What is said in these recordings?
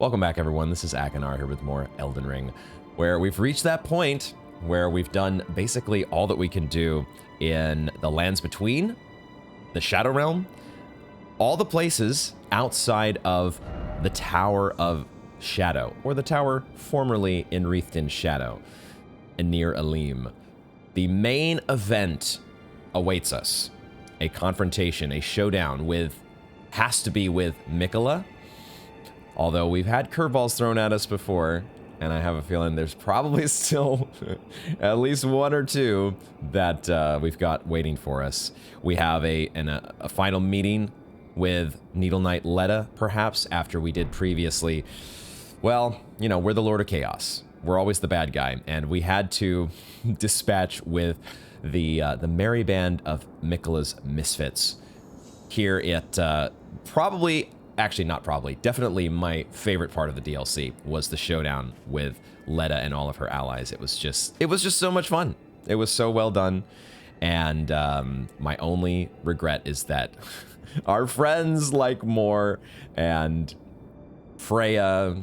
Welcome back, everyone. This is Akanar here with more Elden Ring, where we've reached that point where we've done basically all that we can do in the lands between, the Shadow Realm, all the places outside of the Tower of Shadow, or the tower formerly enwreathed in shadow, and near Alim. The main event awaits us. A confrontation, a showdown has to be with Miquella. Although we've had curveballs thrown at us before, and I have a feeling there's probably still at least one or two that we've got waiting for us. We have a final meeting with Needle Knight Leda, perhaps, after we did previously. Well, you know, we're the Lord of Chaos. We're always the bad guy, and we had to dispatch with the merry band of Miquella's misfits. Here at definitely my favorite part of the DLC was the showdown with Leda and all of her allies. It was just so much fun. It was so well done. And my only regret is that our friends like Moore and Freya,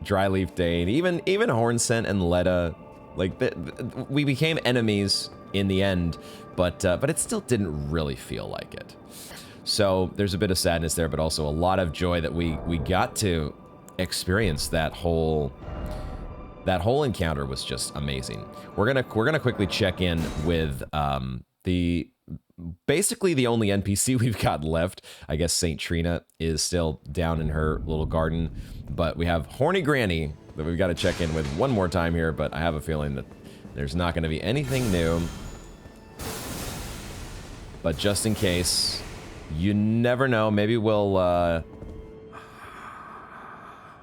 Dryleaf Dane, even Hornsent and Leda, like we became enemies in the end, but it still didn't really feel like it. So there's a bit of sadness there, but also a lot of joy that we got to experience. That whole encounter was just amazing. We're gonna quickly check in with basically the only NPC we've got left. I guess Saint Trina is still down in her little garden, but we have Horny Granny that we've got to check in with one more time here. But I have a feeling that there's not going to be anything new. But just in case. You never know. Maybe we'll,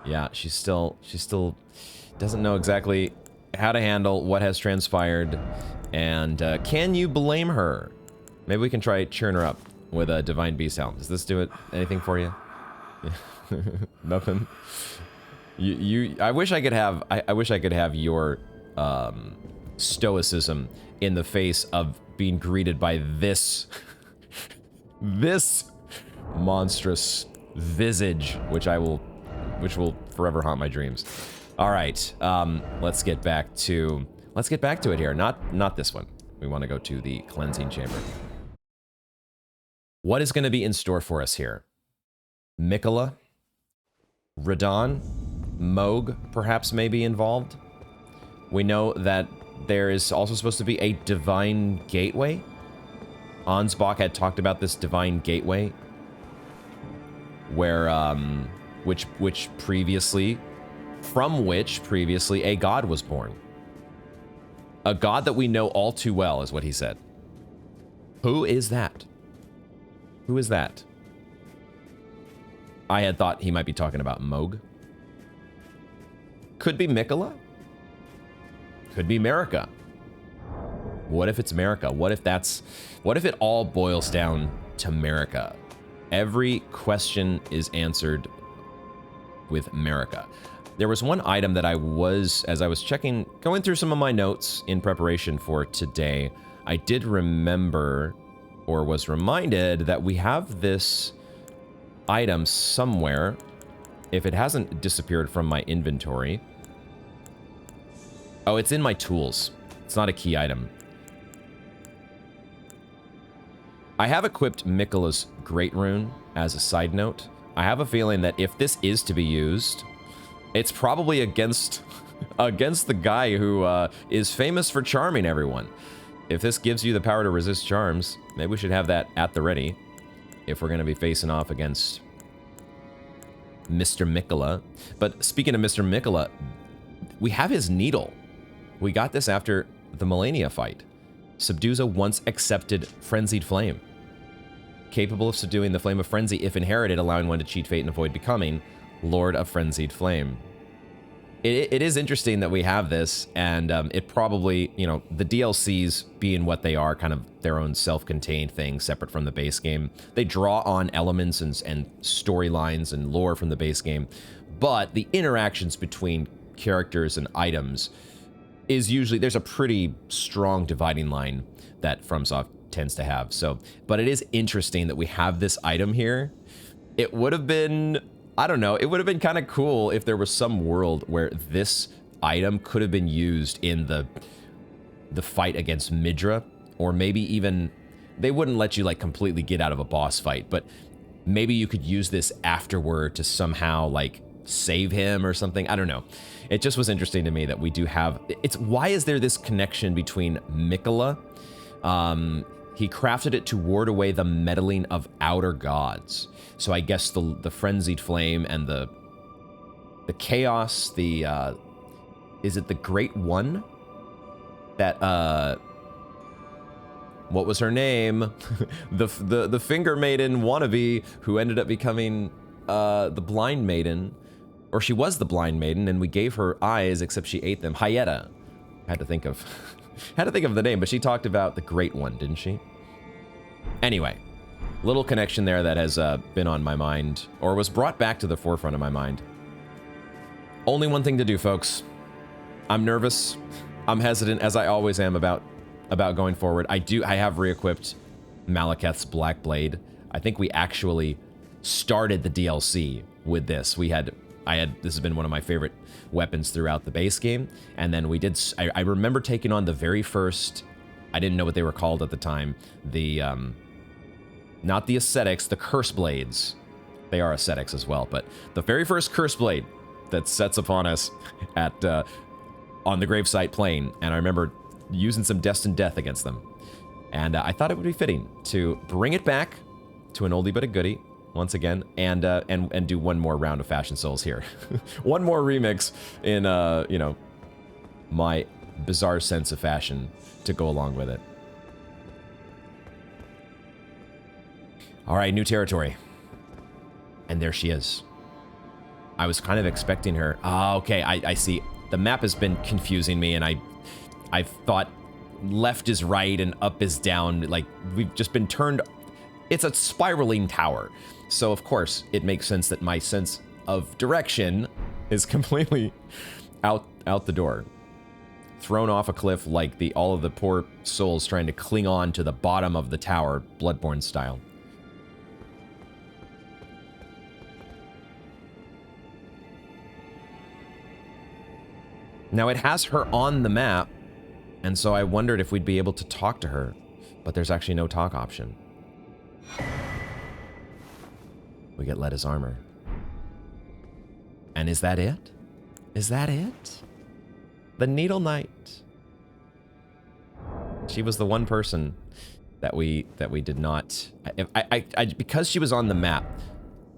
yeah, she still doesn't know exactly how to handle what has transpired. And, can you blame her? Maybe we can try cheering her up with a Divine Beast Helm. Does this do anything for you? Nothing? I wish I could have your, stoicism in the face of being greeted by this monstrous visage, which will forever haunt my dreams. All right, let's get back to it here. Not this one. We want to go to the cleansing chamber. What is going to be in store for us here? Miquella, Radahn, Mohg, perhaps maybe involved. We know that there is also supposed to be a divine gateway. Ansbach had talked about this divine gateway, where which previously a god was born. A god that we know all too well is what he said. Who is that? Who is that? I had thought he might be talking about Mohg. Could be Miquella. Could be Marika. What if it's Marika? What if it all boils down to Marika? Every question is answered with Marika. There was one item that as I was going through some of my notes in preparation for today, I did remember, or was reminded, that we have this item somewhere, if it hasn't disappeared from my inventory. Oh, it's in my tools. It's not a key item. I have equipped Miquella's Great Rune as a side note. I have a feeling that if this is to be used, it's probably against the guy who is famous for charming everyone. If this gives you the power to resist charms, maybe we should have that at the ready if we're going to be facing off against Mr. Miquella. But speaking of Mr. Miquella, we have his needle. We got this after the Melania fight. Subdues a once accepted frenzied flame. Capable of subduing the flame of frenzy if inherited, allowing one to cheat fate and avoid becoming Lord of Frenzied Flame. It is interesting that we have this, and it probably, you know, the DLCs being what they are, kind of their own self-contained thing, separate from the base game. They draw on elements and storylines and lore from the base game, but the interactions between characters and items is usually, there's a pretty strong dividing line that FromSoft tends to have. So, but it is interesting that we have this item here. It would have been I don't know. It would have been kind of cool if there was some world where this item could have been used in the fight against Midra, or maybe even they wouldn't let you like completely get out of a boss fight, but maybe you could use this afterward to somehow like save him or something. I don't know. It just was interesting to me that we do have why is there this connection between Miquella? He crafted it to ward away the meddling of outer gods. So I guess the frenzied flame and the chaos, is it the Great One? That what was her name? the Finger Maiden wannabe who ended up becoming the Blind Maiden, or she was the Blind Maiden, and we gave her eyes except she ate them. Hyetta. Had to think of the name, but she talked about the Great One, didn't she? Anyway, little connection there that has been on my mind, or was brought back to the forefront of my mind. Only one thing to do, folks. I'm nervous. I'm hesitant, as I always am about going forward. I have re-equipped Malekith's Black Blade. I think we actually started the DLC with this. This has been one of my favorite weapons throughout the base game, and then we did. I remember taking on the very first. I didn't know what they were called at the time. The not the ascetics, the curse blades. They are ascetics as well, but the very first curse blade that sets upon us at on the gravesite plane, and I remember using some destined death against them, and I thought it would be fitting to bring it back to an oldie but a goodie once again, and do one more round of Fashion Souls here. One more remix in you know, my bizarre sense of fashion to go along with it. All right, new territory, and there she is. I was kind of expecting her. Ah, okay, I see. The map has been confusing me, and I thought left is right and up is down. Like, we've just been turned. It's a spiraling tower. So, of course, it makes sense that my sense of direction is completely out the door. Thrown off a cliff like all of the poor souls trying to cling on to the bottom of the tower, Bloodborne style. Now, it has her on the map, and so I wondered if we'd be able to talk to her, but there's actually no talk option. We get Letta's armor. And is that it? Is that it? The Needle Knight. She was the one person that we did not... because she was on the map,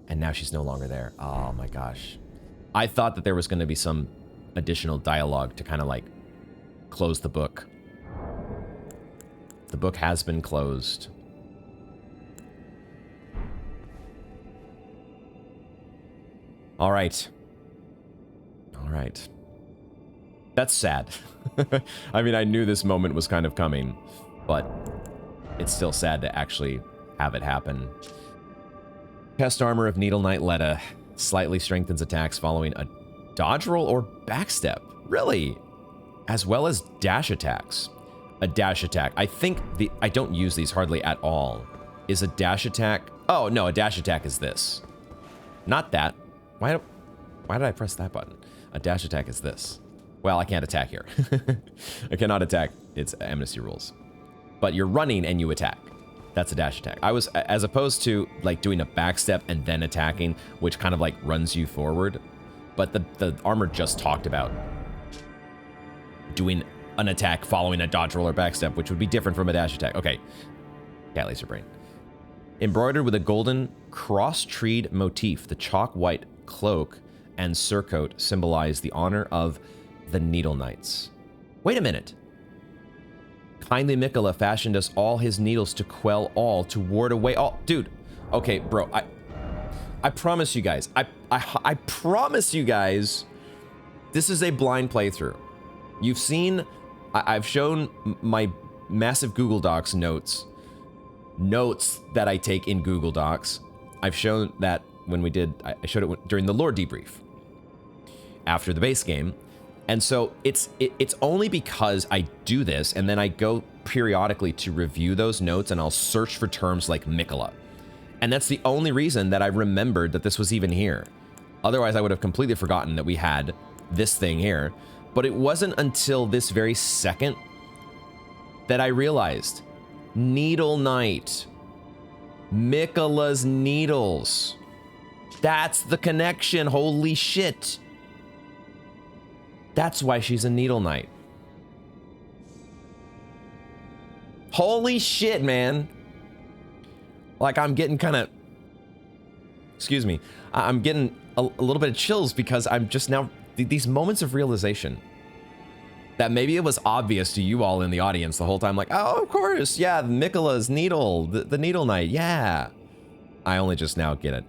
and now she's no longer there. Oh my gosh. I thought that there was going to be some additional dialogue to kind of like close the book. The book has been closed. All right. All right. That's sad. I mean, I knew this moment was kind of coming, but it's still sad to actually have it happen. Chest armor of Needle Knight Letta slightly strengthens attacks following a dodge roll or backstep. Really? As well as dash attacks. A dash attack. I think I don't use these hardly at all. Is a dash attack? Oh, no, a dash attack is this. Not that. Why did I press that button? A dash attack is this. Well, I can't attack here. I cannot attack. It's amnesty rules. But you're running and you attack. That's a dash attack. I was, as opposed to like doing a backstep and then attacking, which kind of like runs you forward. But the armor just talked about doing an attack following a dodge roll or backstep, which would be different from a dash attack. Okay. Cat laser brain. Embroidered with a golden cross-treed motif, the chalk white cloak and surcoat symbolize the honor of the Needle Knights. Wait a minute. Kindly Miquella fashioned us all his needles to quell all, to ward away all. Dude, okay, bro, I promise you guys, I promise you guys, this is a blind playthrough. You've seen, I've shown my massive Google Docs notes that I take in Google Docs. I've shown that when we did, I showed it during the lore debrief after the base game. And so it's only because I do this and then I go periodically to review those notes and I'll search for terms like Miquella. And that's the only reason that I remembered that this was even here. Otherwise, I would have completely forgotten that we had this thing here. But it wasn't until this very second that I realized Needle Knight. Miquella's needles. That's the connection. Holy shit. That's why she's a Needle Knight. Holy shit, man. Like, I'm getting kind of... Excuse me. I'm getting a little bit of chills because I'm just now... These moments of realization that maybe it was obvious to you all in the audience the whole time. Like, oh, of course. Yeah, Miquella's needle. The Needle Knight. Yeah. I only just now get it.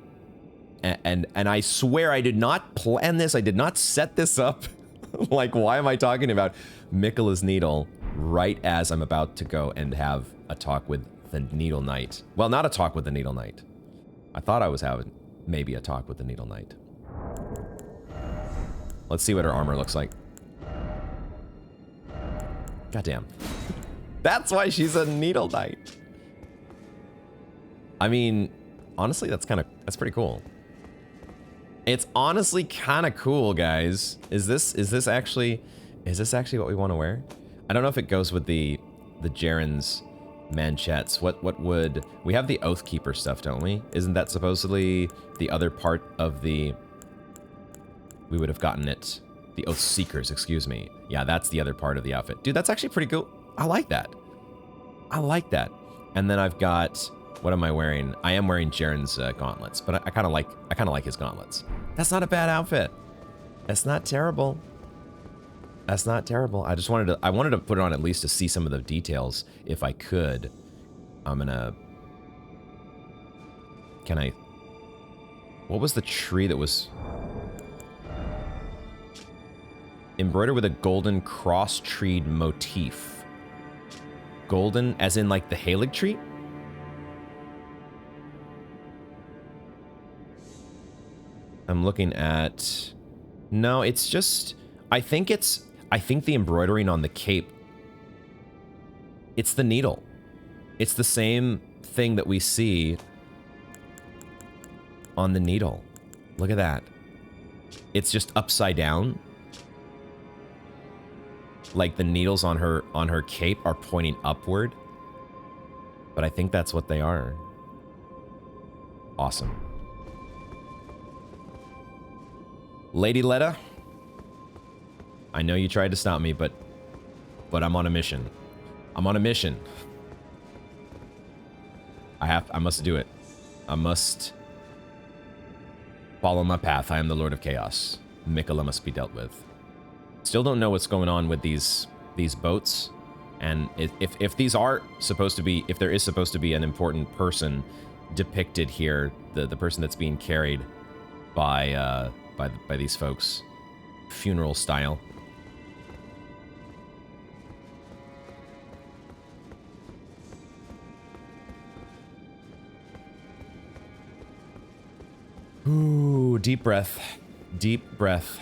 And I swear I did not plan this. I did not set this up. Like, why am I talking about Miquella's needle right as I'm about to go and have a talk with the Needle Knight? Well, not a talk with the Needle Knight. I thought I was having maybe a talk with the Needle Knight. Let's see what her armor looks like. Goddamn. That's why she's a Needle Knight. I mean, honestly, that's pretty cool. It's honestly kind of cool, guys. Is this actually what we want to wear? I don't know if it goes with the Jaren's manchettes. What would we have? The Oathkeeper stuff, don't we? Isn't that supposedly the other part of the... We would have gotten it. The Oath Seekers, excuse me. Yeah, that's the other part of the outfit. Dude, that's actually pretty cool. I like that. I like that. And then I've got... What am I wearing? I am wearing Jaren's gauntlets, but I kind of like his gauntlets. That's not a bad outfit. That's not terrible. That's not terrible. I wanted to put it on at least to see some of the details if I could. Can I... What was the tree that was... Embroidered with a golden cross-treed motif. Golden, as in like the Halig tree? I'm looking at... No, it's just... I think the embroidering on the cape... It's the needle. It's the same thing that we see on the needle. Look at that. It's just upside down. Like the needles on her cape are pointing upward. But I think that's what they are. Awesome. Lady Letta, I know you tried to stop me, but I'm on a mission. I'm on a mission. I must do it. I must follow my path. I am the Lord of Chaos. Miquella must be dealt with. Still don't know what's going on with these boats, and if these are supposed to be, if there is supposed to be an important person depicted here, the person that's being carried by these folks, funeral style. Ooh, deep breath. Deep breath.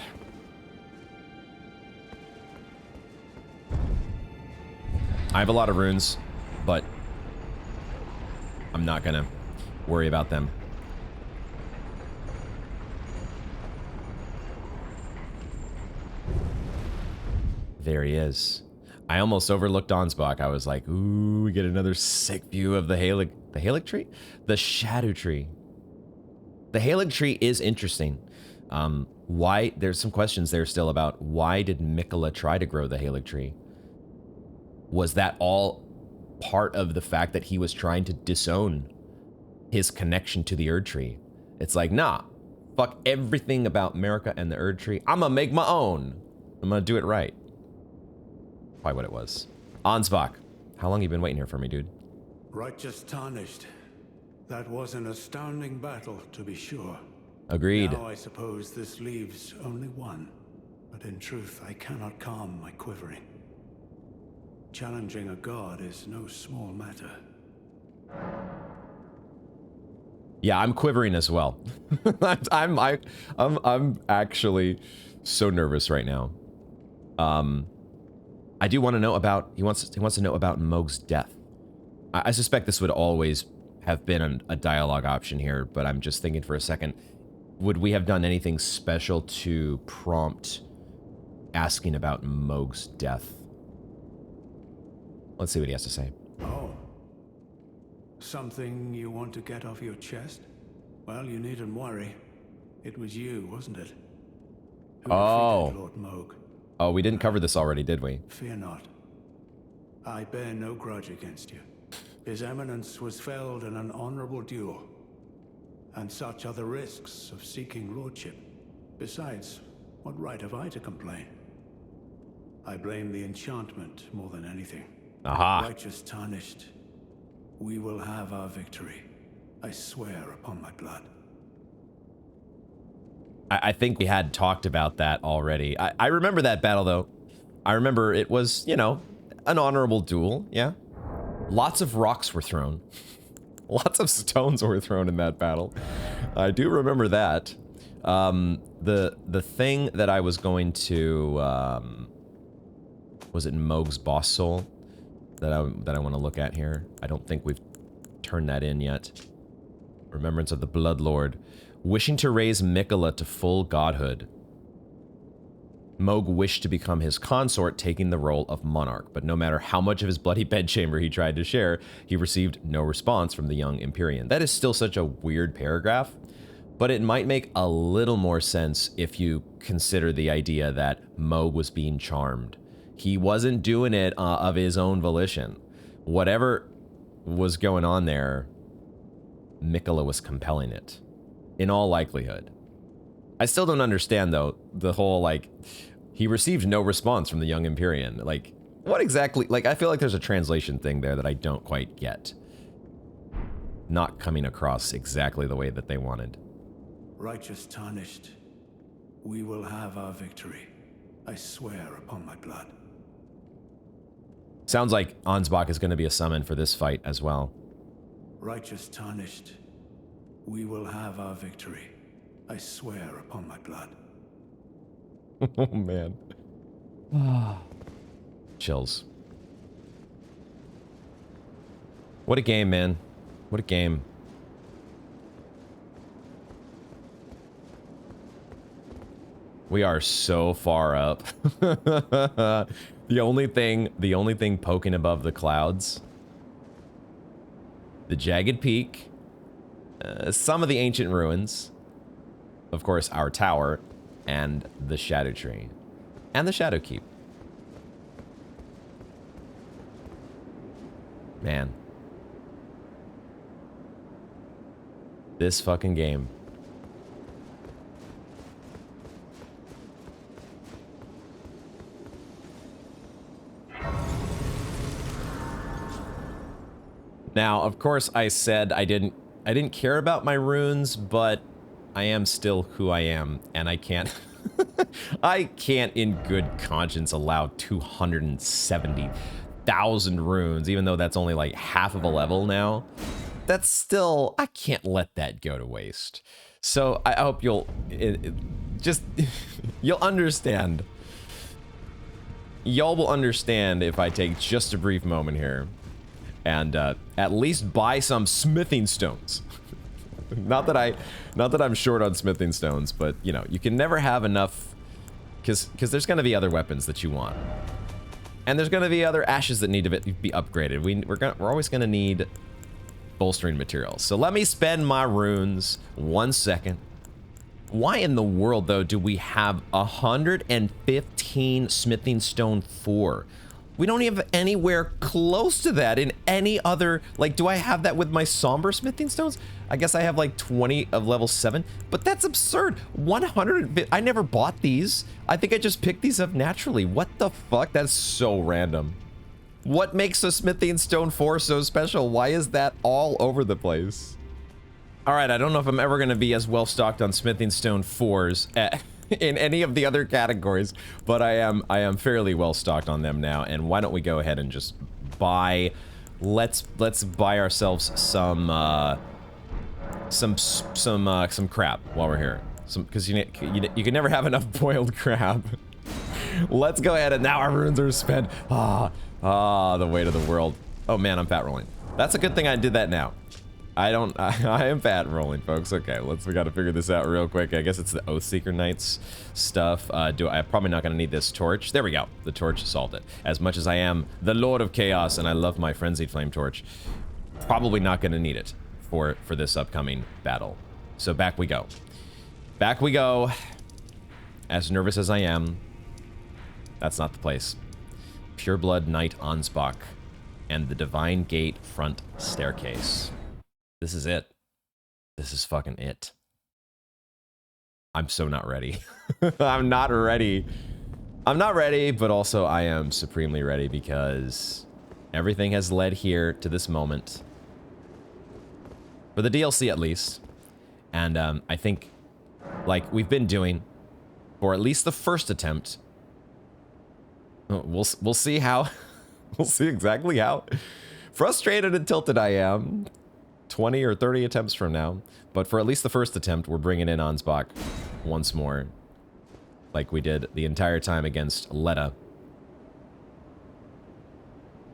I have a lot of runes, but I'm not gonna worry about them. There he is. I almost overlooked Ansbach. I was like, ooh, we get another sick view of the Halig. The Halig tree? The Shadow tree. The Halig tree is interesting. Why? There's some questions there still about why did Miquella try to grow the Halig tree? Was that all part of the fact that he was trying to disown his connection to the Erd tree? It's like, nah, fuck everything about America and the Erd tree. I'm gonna make my own. I'm gonna do it right. Probably what it was. Ansbach, how long you been waiting here for me, dude? Righteous tarnished. That was an astounding battle, to be sure. Agreed. Now I suppose this leaves only one. But in truth, I cannot calm my quivering. Challenging a god is no small matter. Yeah, I'm quivering as well. I'm actually so nervous right now. I do want to know about, he wants to know about Mohg's death. I suspect this would always have been a dialogue option here, but I'm just thinking for a second. would we have done anything special to prompt asking about Mohg's death? Let's see what he has to say. Oh. Something you want to get off your chest? Well, you needn't worry. It was you, wasn't it? Who defeated Lord Mohg. Oh, we didn't cover this already, did we? Fear not. I bear no grudge against you. His Eminence was felled in an honorable duel. And such are the risks of seeking lordship. Besides, what right have I to complain? I blame the enchantment more than anything. Aha. Righteous tarnished. We will have our victory. I swear upon my blood. I think we had talked about that already. I remember that battle, though. I remember it was, you know, an honorable duel, yeah? Lots of rocks were thrown. Lots of stones were thrown in that battle. I do remember that. The thing that I was going to... was it Mohg's boss soul that I want to look at here? I don't think we've turned that in yet. Remembrance of the Blood Lord. Wishing to raise Miquella to full godhood. Mohg wished to become his consort, taking the role of monarch, but no matter how much of his bloody bedchamber he tried to share, he received no response from the young Empyrean. That is still such a weird paragraph, but it might make a little more sense if you consider the idea that Mohg was being charmed. He wasn't doing it of his own volition. Whatever was going on there, Miquella was compelling it. In all likelihood. I still don't understand, though, the whole, like, he received no response from the young Empyrean. Like, what exactly? Like, I feel like there's a translation thing there that I don't quite get. Not coming across exactly the way that they wanted. Righteous tarnished. We will have our victory. I swear upon my blood. Sounds like Ansbach is going to be a summon for this fight as well. Righteous tarnished. We will have our victory. I swear upon my blood. Oh, man. Chills. What a game, man. What a game. We are so far up. The only thing poking above the clouds. The jagged peak. Some of the ancient ruins. Of course, our tower. And the shadow tree. And the shadow keep. Man. This fucking game. Now, of course, I said I didn't care about my runes, but I am still who I am, and I can't I can't in good conscience allow 270,000 runes, even though that's only like half of a level now. That's still, I can't let that go to waste. So I hope you'll you'll understand. Y'all will understand if I take just a brief moment here and at least buy some smithing stones. Not that I'm short on smithing stones, but you know, you can never have enough, because there's going to be other weapons that you want, and there's going to be other ashes that need to be upgraded. We're always going to need bolstering materials. So let me spend my runes 1 second. Why in the world, though, do we have 115 smithing stone 4? We don't have anywhere close to that in any other, like, do I have that with my somber smithing stones? I guess I have like 20 of level 7, but that's absurd. 100, I never bought these. I think I just picked these up naturally. What the fuck? That's so random. What makes a smithing stone 4 so special? Why is that all over the place? All right, I don't know if I'm ever gonna be as well stocked on smithing stone 4s in any of the other categories, but I am fairly well stocked on them now. And why don't we go ahead and just buy? Let's buy ourselves some crab while we're here. Because you can never have enough boiled crab. Let's go ahead, and now our runes are spent. The weight of the world. Oh man, I'm fat rolling. That's a good thing I did that now. I am bad at rolling, folks. Okay, we gotta figure this out real quick. I guess it's the Oathseeker Knights stuff. I'm probably not gonna need this torch. There we go. The torch solved it. As much as I am the Lord of Chaos and I love my Frenzied Flame Torch, probably not gonna need it for this upcoming battle. So back we go. Back we go. As nervous as I am, that's not the place. Pureblood Knight Ansbach and the Divine Gate front staircase. This is it. This is fucking it. I'm so not ready. I'm not ready. I'm not ready, but also I am supremely ready because everything has led here to this moment. For the DLC at least. And I think, like we've been doing for at least the first attempt, we'll see how, we'll see exactly how frustrated and tilted I am 20 or 30 attempts from now. But for at least the first attempt, we're bringing in Ansbach once more, like we did the entire time against Leda.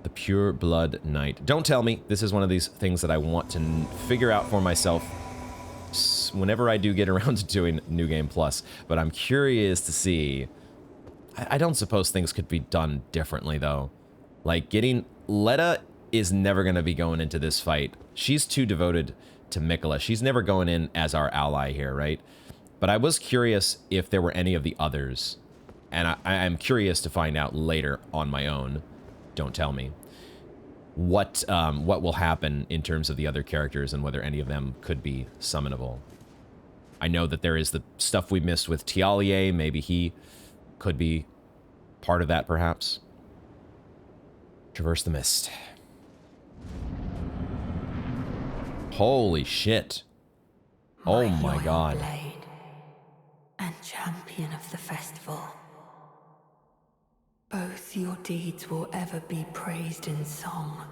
The Pure Blood Knight. Don't tell me this is one of these things that I want to figure out for myself whenever I do get around to doing New Game Plus. But I'm curious to see. I don't suppose things could be done differently, though. Like, getting... Leda is never going to be going into this fight. She's too devoted to Miquella. She's never going in as our ally here, right? But I was curious if there were any of the others. And I'm curious to find out later on my own. Don't tell me. What will happen in terms of the other characters and whether any of them could be summonable. I know that there is the stuff we missed with Tialier. Maybe he could be part of that, perhaps. Traverse the Mist. Holy shit. Oh my god. Blade and champion of the festival. Both your deeds will ever be praised in song.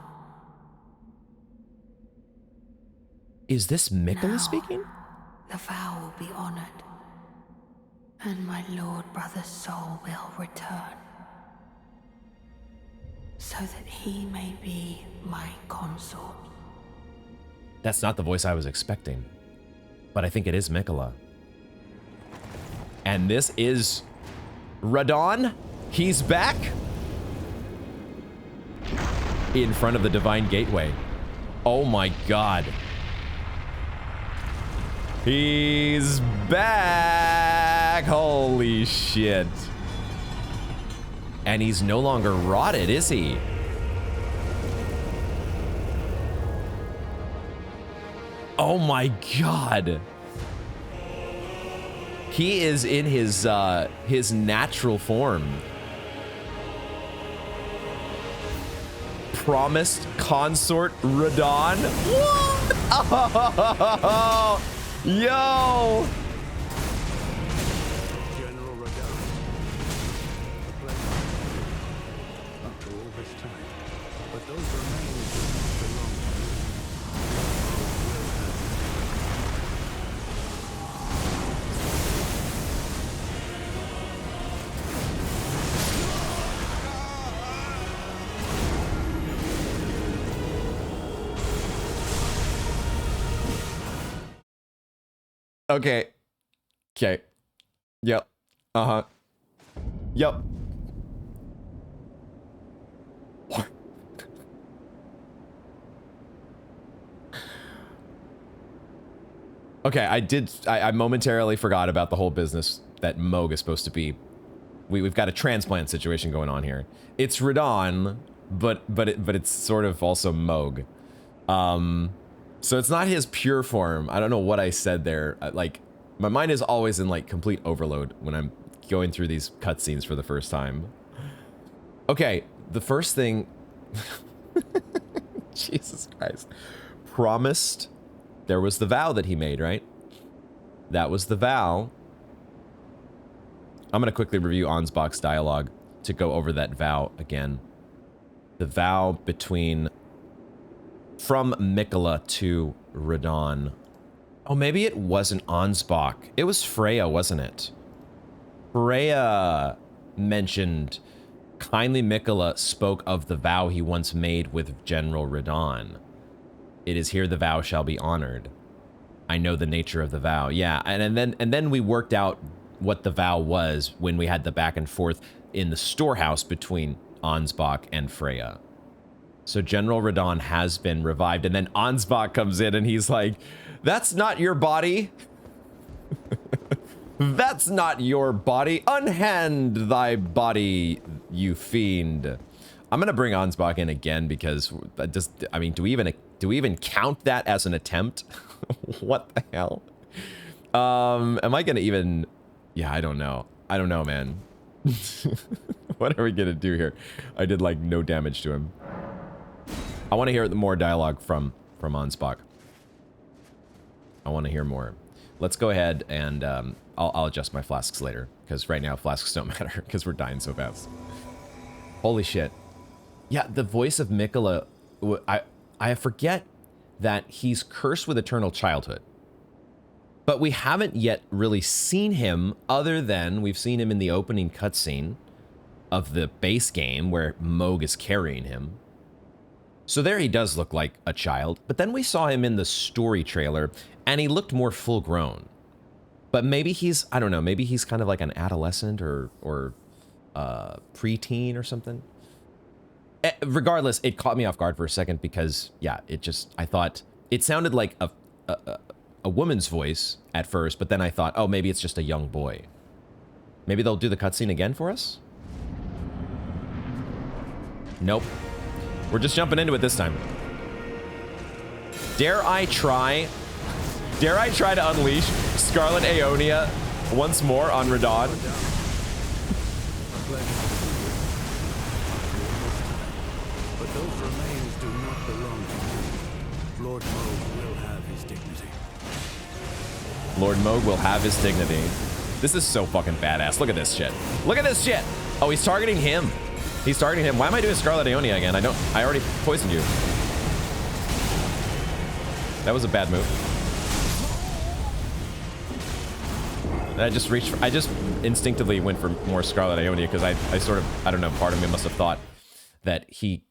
Is this Miquella Now, speaking? The vow will be honored, and my lord brother's soul will return, so that he may be my consort. That's not the voice I was expecting, but I think it is Miquella. And this is Radahn. He's back in front of the Divine Gateway. Oh my god. He's back. Holy shit. And he's no longer rotted, is he? Oh my god. He is in his natural form. Promised consort Radahn. What? Oh, yo. General Radahn. A pleasure. After all this time. But those remains do not belong to you. Okay. Okay. Yep. Uh-huh. Yep. Okay, I momentarily forgot about the whole business that Moog is supposed to be. We've got a transplant situation going on here. It's Radahn, but it's sort of also Moog. So it's not his pure form. I don't know what I said there. Like, my mind is always in like complete overload when I'm going through these cutscenes for the first time. Okay, the first thing... Jesus Christ. Promised. There was the vow that he made, right? That was the vow. I'm going to quickly review Ansbach's dialogue to go over that vow again. The vow between... From Miquella to Radahn. Oh, maybe it wasn't Ansbach. It was Freya, wasn't it? Freya mentioned kindly Miquella spoke of the vow he once made with General Radahn. It is here the vow shall be honored. I know the nature of the vow. Yeah, and then we worked out what the vow was when we had the back and forth in the storehouse between Ansbach and Freya. So General Radahn has been revived, and then Ansbach comes in and he's like, that's not your body. That's not your body. Unhand thy body, you fiend. I'm gonna bring Ansbach in again because I mean, do we even count that as an attempt? What the hell? Am I gonna even? Yeah, I don't know. I don't know, man. What are we gonna do here? I did like no damage to him. I want to hear more dialogue from Ansbach. I want to hear more. Let's go ahead and I'll adjust my flasks later because right now flasks don't matter because we're dying so fast. Holy shit. Yeah, the voice of Miquella, I forget that he's cursed with eternal childhood. But we haven't yet really seen him other than we've seen him in the opening cutscene of the base game where Mohg is carrying him. So there he does look like a child, but then we saw him in the story trailer and he looked more full grown. But maybe he's, I don't know, maybe he's kind of like an adolescent or preteen or something. Regardless, it caught me off guard for a second because, yeah, I thought it sounded like a woman's voice at first, but then I thought, oh, maybe it's just a young boy. Maybe they'll do the cutscene again for us? Nope. We're just jumping into it this time. Dare I try to unleash Scarlet Aeonia once more on Radahn? But those remains do not belong to you. Lord Mohg will have his dignity. Lord Mohg will have his dignity. This is so fucking badass. Look at this shit. Look at this shit. Oh, he's targeting him. He's targeting him. Why am I doing Scarlet Aeonia again? I already poisoned you. That was a bad move. I just instinctively went for more Scarlet Aeonia because I sort of, I don't know, part of me must have thought that he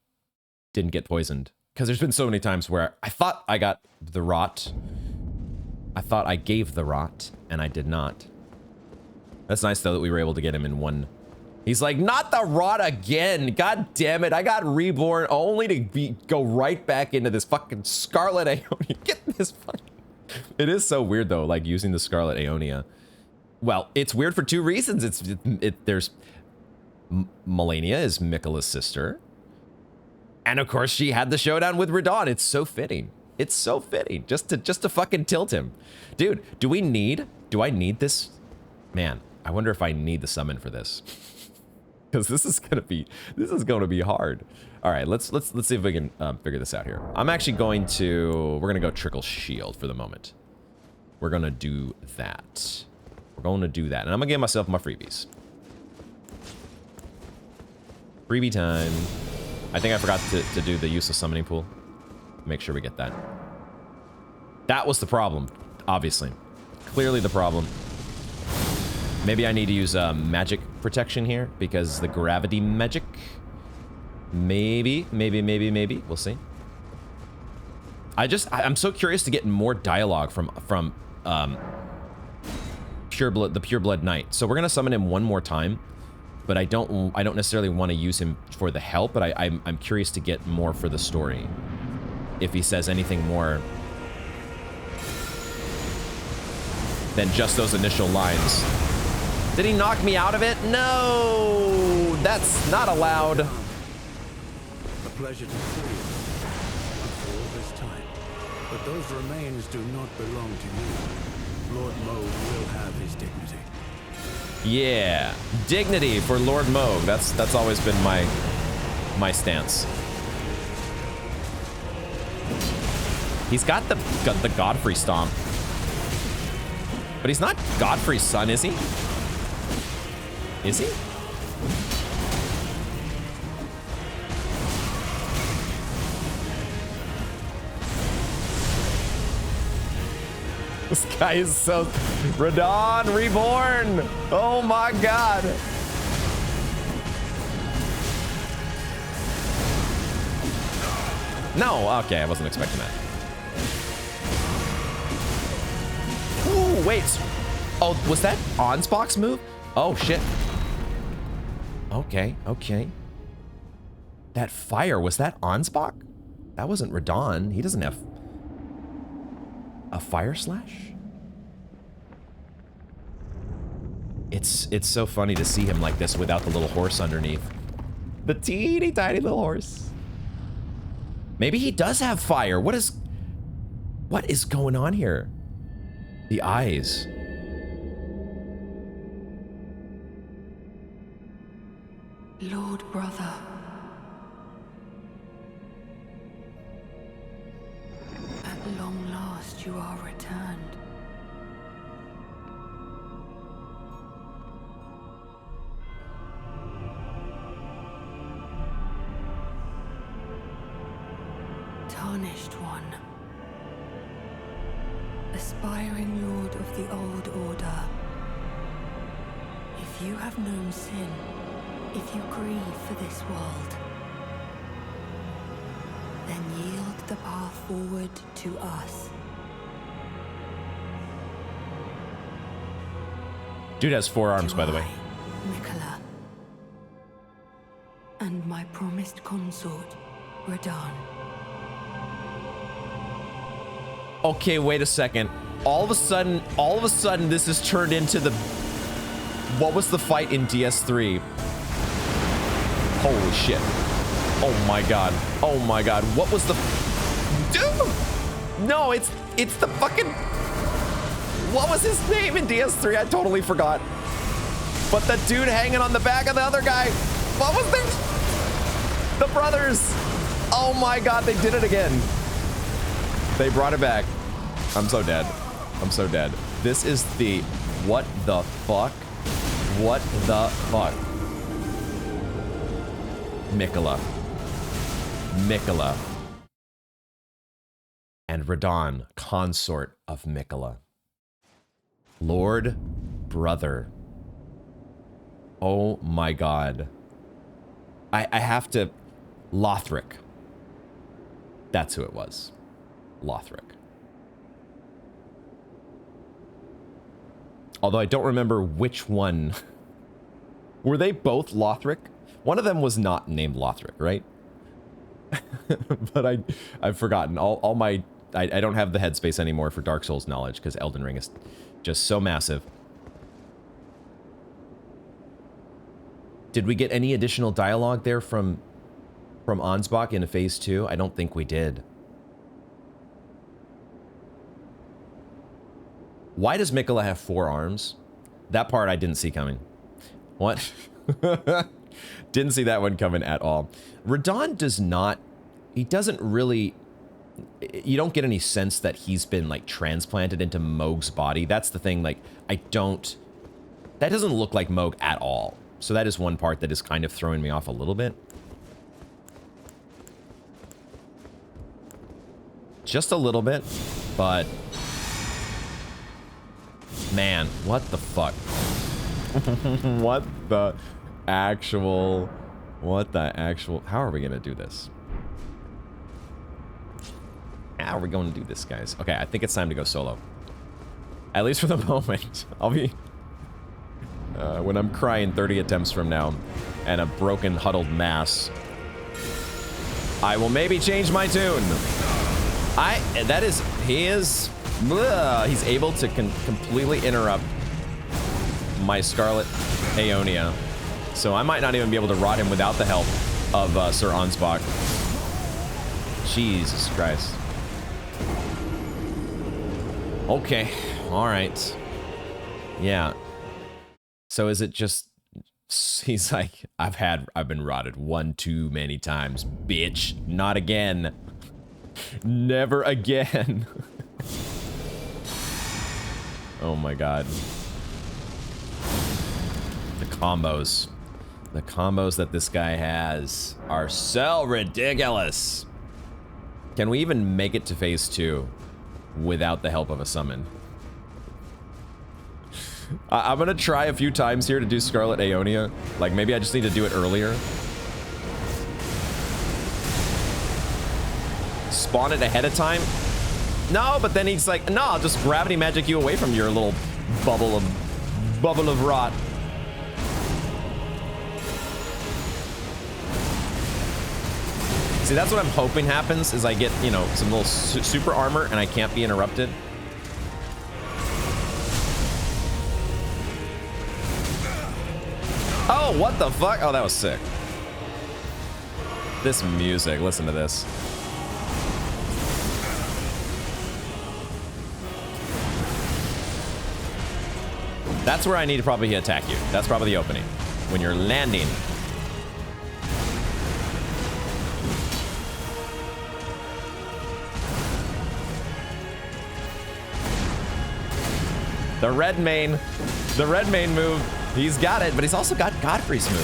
didn't get poisoned. Because there's been so many times where I thought I got the rot. I thought I gave the rot, and I did not. That's nice, though, that we were able to get him in one. He's like, not the rot again. God damn it. I got reborn only to go right back into this fucking Scarlet Aeonia. Get this fucking... It is so weird, though, like, using the Scarlet Aeonia. Well, it's weird for two reasons. There's... Melania is Miquella's sister. And, of course, she had the showdown with Radahn. It's so fitting. It's so fitting. Just to fucking tilt him. Dude, do I need this? Man, I wonder if I need the summon for this. Because this is gonna be hard. All right, let's see if we can figure this out here. I'm actually we're gonna go Trickle Shield for the moment. We're gonna do that. And I'm gonna give myself my freebies. Freebie time. I think I forgot to do the useless summoning pool. Make sure we get that. That was the problem, obviously. Clearly the problem. Maybe I need to use magic protection here because the gravity magic. Maybe. We'll see. I'm so curious to get more dialogue from the Pureblood Knight. So we're gonna summon him one more time, but I don't necessarily want to use him for the help. But I'm curious to get more for the story. If he says anything more than just those initial lines. Did he knock me out of it? No, that's not allowed. A pleasure to see you after all this time. But those remains do not belong to you. Lord Mohg will have his dignity. Yeah, dignity for Lord Mohg. That's always been my stance. He's got the Godfrey stomp. But he's not Godfrey's son, is he? Is he? This guy is so... Radahn reborn! Oh my god! No, okay, I wasn't expecting that. Oh, wait. Oh, was that Ansbach's move? Oh, shit. Okay, okay. That fire, was that Ansbach? That wasn't Radahn. He doesn't have a fire slash? It's so funny to see him like this without the little horse underneath. The teeny tiny little horse. Maybe he does have fire. What is going on here? The eyes. Lord brother. At long last you are returned. Tarnished one. Aspiring lord of the old order. If you have known sin, if you grieve for this world, then yield the path forward to us. Dude has 4 arms, by the way. Miquella. And my promised consort, Radahn. Okay, wait a second. All of a sudden, this has turned into the... What was the fight in DS3? Holy shit. Oh my god. Oh my god. What was the... Dude! No, it's the fucking... What was his name in DS3? I totally forgot. But the dude hanging on the back of the other guy. What was this? The brothers. Oh my god, they did it again. They brought it back. I'm so dead. I'm so dead. This is the... What the fuck? What the fuck? Miquella. Miquella. And Radahn, consort of Miquella. Lord, brother. Oh my god. I have to... Lothric. That's who it was. Lothric. Although I don't remember which one. Were they both Lothric? One of them was not named Lothric, right? But I've forgotten. All my... I don't have the headspace anymore for Dark Souls knowledge because Elden Ring is just so massive. Did we get any additional dialogue there from Ansbach in Phase 2? I don't think we did. Why does Miquella have 4 arms? That part I didn't see coming. What? Didn't see that one coming at all. Radahn does not... He doesn't really... You don't get any sense that he's been, like, transplanted into Mohg's body. That's the thing, like, I don't... That doesn't look like Mohg at all. So that is one part that is kind of throwing me off a little bit. Just a little bit, but... Man, what the fuck? What the actual... How are we gonna do this? How are we going to do this, guys? Okay, I think it's time to go solo. At least for the moment. I'll be... when I'm crying 30 attempts from now, and a broken, huddled mass, I will maybe change my tune. He's able to completely interrupt my Scarlet Aeonia. So I might not even be able to rot him without the help of Sir Ansbach. Jesus Christ. Okay, alright. Yeah. So is it just... He's like, I've been rotted one too many times, bitch. Not again. Never again. Oh my god. The combos. The combos that this guy has are so ridiculous. Can we even make it to phase 2 without the help of a summon? I'm gonna try a few times here to do Scarlet Aeonia. Like, maybe I just need to do it earlier. Spawn it ahead of time. No, but then he's like, no, I'll just gravity magic you away from your little bubble of rot. See, that's what I'm hoping happens, is I get, you know, some little super armor and I can't be interrupted. Oh, what the fuck? Oh, that was sick. This music, listen to this. That's where I need to probably attack you. That's probably the opening. When you're landing. The red main move. He's got it, but he's also got Godfrey's move.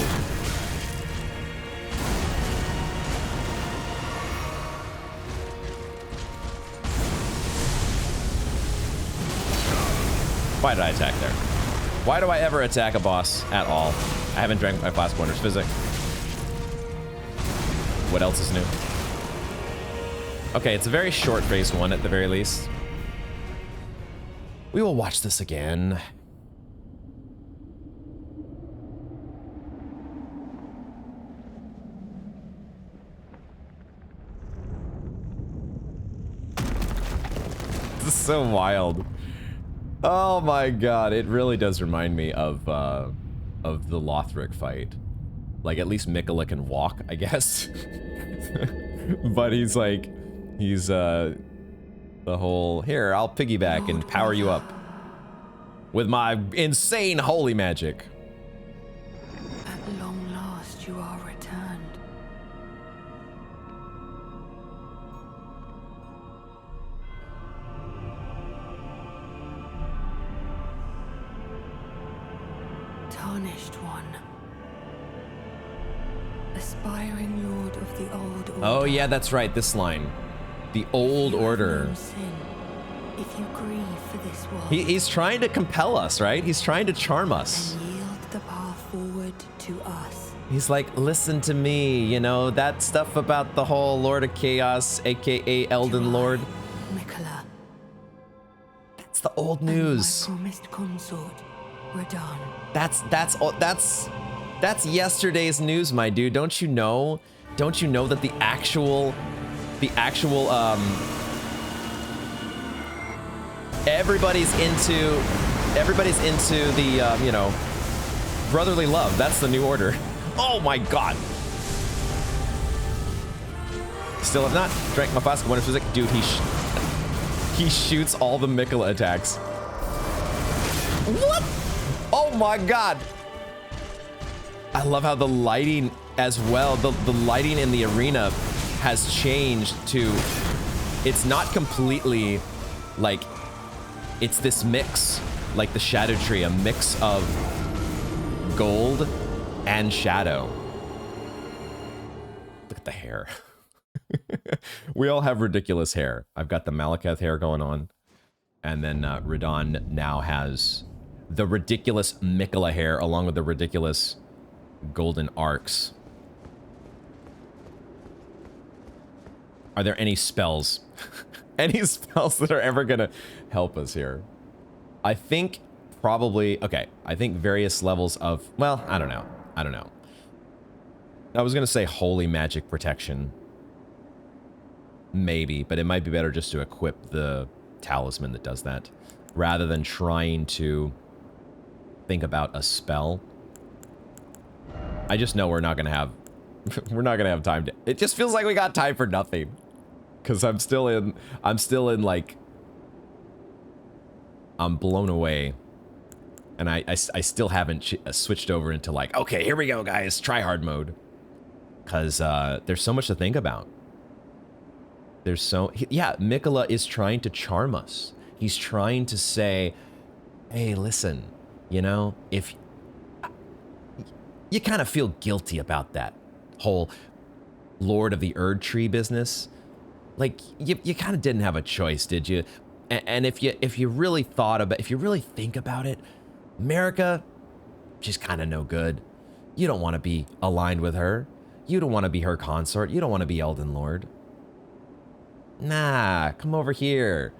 Why did I attack there? Why do I ever attack a boss at all? I haven't drank my Flask Wonders Physic. What else is new? Okay, it's a very short phase one at the very least. We will watch this again. This is so wild. Oh my god, it really does remind me of the Lothric fight. Like, at least Miquella can walk, I guess. But he's like, he's the whole, here, I'll piggyback and power you up with my insane holy magic. At long last you are returned. Tarnished one. Aspiring lord of the old order. Oh yeah, that's right, this line. The old order. If you grieve for this world, He's trying to compel us, right? He's trying to charm us. and yield the path forward to us. He's like, listen to me, you know, that stuff about the whole Lord of Chaos, aka Elden Lord. Miquella. That's the old news. And my promised consort, Radahn. That's yesterday's news, my dude. Don't you know? Don't you know that the actual everybody's into the you know, brotherly love. That's the new order. Oh my god. Still have not drank my Flask Wonders Physic. Dude, he shoots all the Miquella attacks. What? Oh my god. I love how the lighting as well, the lighting in the arena has changed to, it's not completely like, it's this mix, like the Shadow Tree, a mix of gold and shadow. Look at the hair. We all have ridiculous hair. I've got the Malekith hair going on, and then Radahn now has the ridiculous Miquella hair along with the ridiculous golden arcs. Are there any spells? Any spells that are ever gonna help us here? I think probably, okay, I think various levels of, well, I don't know. I was gonna say holy magic protection. Maybe, but it might be better just to equip the talisman that does that, rather than trying to think about a spell. I just know we're not gonna have time to, it just feels like we got time for nothing. Cause I'm still in like, I'm blown away. And I still haven't switched over into like, okay, here we go guys, try hard mode. Cause there's so much to think about. Yeah, Miquella is trying to charm us. He's trying to say, hey, listen, you know, if you kind of feel guilty about that whole Lord of the Erd Tree business, like you kind of didn't have a choice, did you? And if you really think about it, America, she's kind of no good. You don't want to be aligned with her. You don't want to be her consort. You don't want to be Elden Lord. Nah, come over here.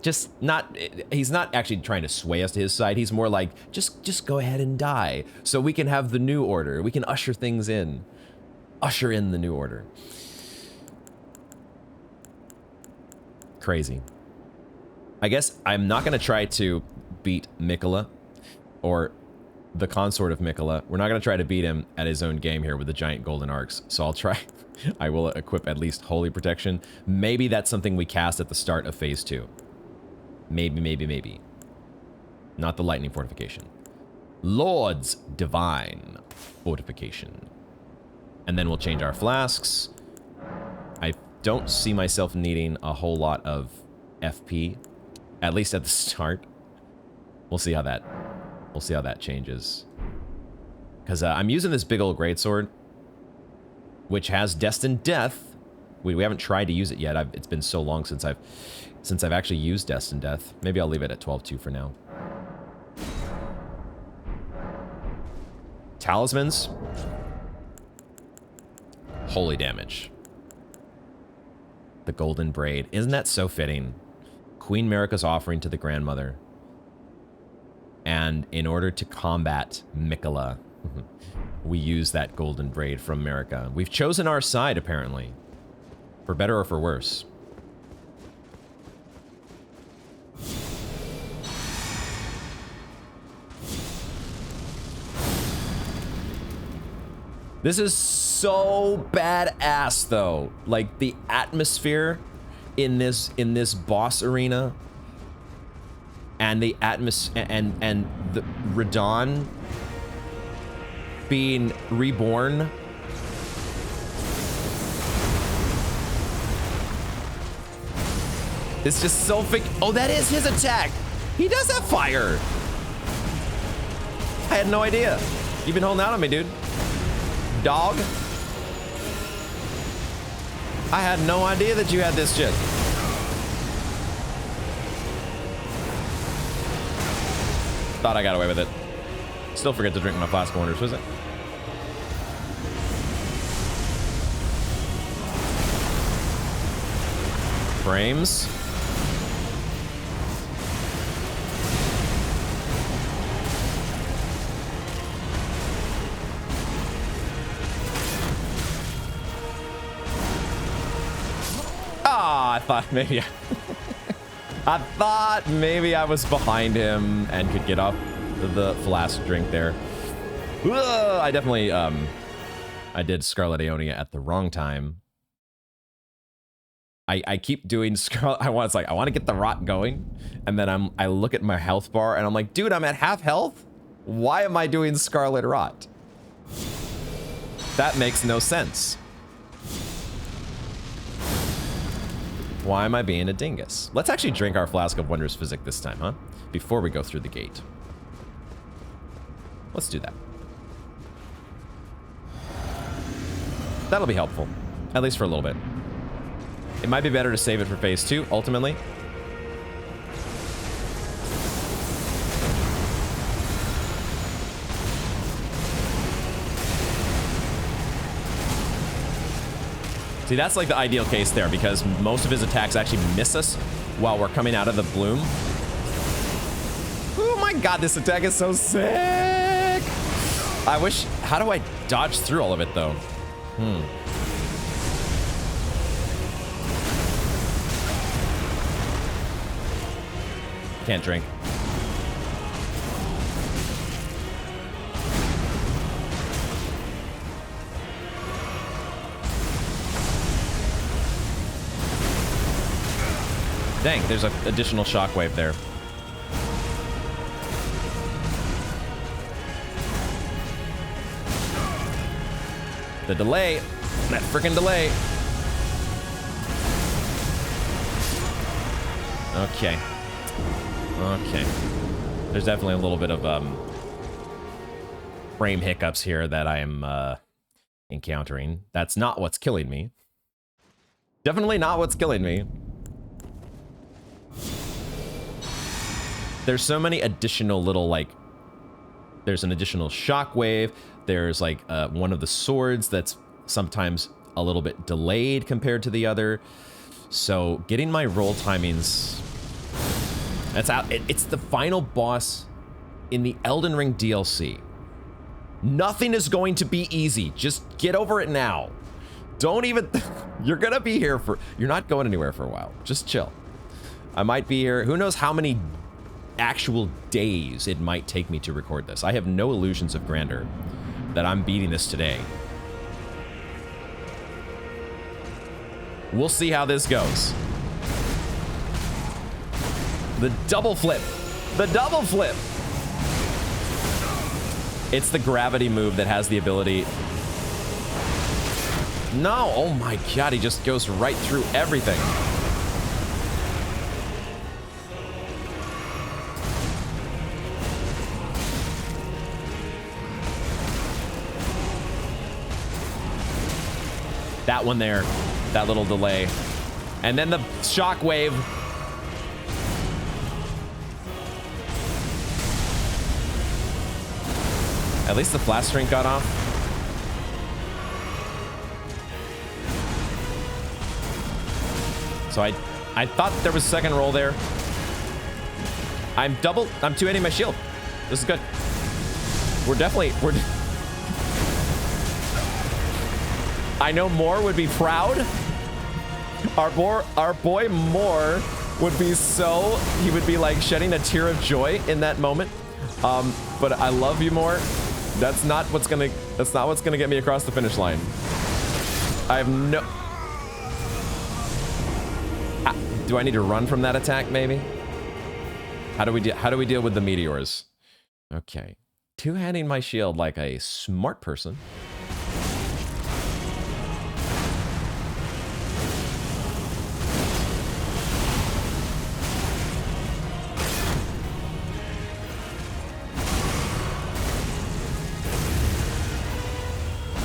Just not, he's not actually trying to sway us to his side. He's more like, just go ahead and die so we can have the new order. We can usher things in. Usher in the new order. Crazy. I guess I'm not going to try to beat Miquella or the consort of Miquella. We're not going to try to beat him at his own game here with the giant golden arcs. So I'll try. I will equip at least Holy Protection. Maybe that's something we cast at the start of phase 2. Maybe. Not the lightning fortification. Lord's Divine Fortification. And then we'll change our flasks. I don't see myself needing a whole lot of FP, at least at the start. We'll see how that changes. Because I'm using this big old greatsword, which has Destined Death. We haven't tried to use it yet. It's been so long since I've actually used Destined Death. Maybe I'll leave it at 12-2 for now. Talismans. Holy damage. The golden braid. Isn't that so fitting? Queen Marika's offering to the grandmother. And in order to combat Miquella, we use that golden braid from Marika. We've chosen our side, apparently. For better or for worse. This is so badass, though. Like, the atmosphere in this boss arena, and the atmosphere and the Radahn being reborn. It's just so oh, that is his attack. He does have fire. I had no idea. You've been holding out on me, dude. Dog. I had no idea that you had this shit. Thought I got away with it. Still forget to drink my flask of wonders, was it? Frames. I thought maybe I thought maybe I was behind him and could get off the flask drink there. Ugh, I definitely I did Scarlet Aeonia at the wrong time. I keep doing Scarlet. I want to get the rot going, and then I look at my health bar and I'm like, dude, I'm at half health. Why am I doing Scarlet Rot? That makes no sense. Why am I being a dingus? Let's actually drink our flask of Wondrous Physic this time, huh? Before we go through the gate. Let's do that. That'll be helpful. At least for a little bit. It might be better to save it for phase 2, ultimately. See, that's like the ideal case there, because most of his attacks actually miss us while we're coming out of the bloom. Oh my god, this attack is so sick! I wish... How do I dodge through all of it, though? Can't drink. Dang, there's an additional shockwave there. The delay. That freaking delay. Okay. Okay. There's definitely a little bit of frame hiccups here that I am encountering. That's not what's killing me. Definitely not what's killing me. There's so many additional little, like, there's an additional shockwave. There's like one of the swords that's sometimes a little bit delayed compared to the other. So getting my roll timings, that's out. It's the final boss in the Elden Ring DLC. Nothing is going to be easy. Just get over it now. Don't even, you're gonna be here for, you're not going anywhere for a while. Just chill. I might be here, who knows how many actual days it might take me to record this. I have no illusions of grandeur that I'm beating this today. We'll see how this goes. The double flip. The double flip. It's the gravity move that has the ability. No, oh my god, he just goes right through everything. That one there, that little delay. And then the shockwave. At least the flash string got off. So I thought there was a second roll there. I'm two-handing my shield. This is good. I know Moore would be proud. Our boy Moore would be so, he would be like shedding a tear of joy in that moment. But I love you, Moore. That's not what's gonna get me across the finish line. I have no. Do I need to run from that attack, maybe? How do we deal with the meteors? Okay. Two-handing my shield like a smart person.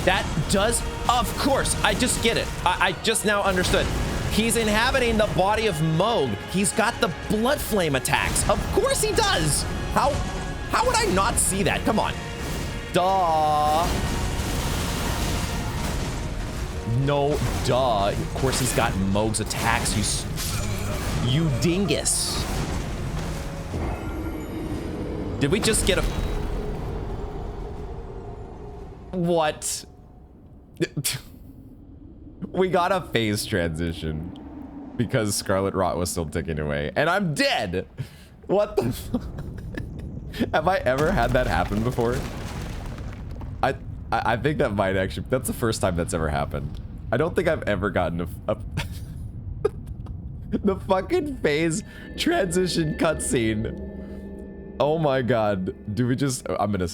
That does, of course, I just get it. I just now understood. He's inhabiting the body of Moog. He's got the blood flame attacks. Of course he does. How would I not see that? Come on. Duh. No, duh. Of course he's got Moog's attacks, you dingus. Did we just get a... What? We got a phase transition because Scarlet Rot was still ticking away, and I'm dead. What the fuck? Have I ever had that happen before? I think that might actually, that's the first time that's ever happened. I don't think I've ever gotten a the fucking phase transition cutscene. Oh my god. Do we just, I'm gonna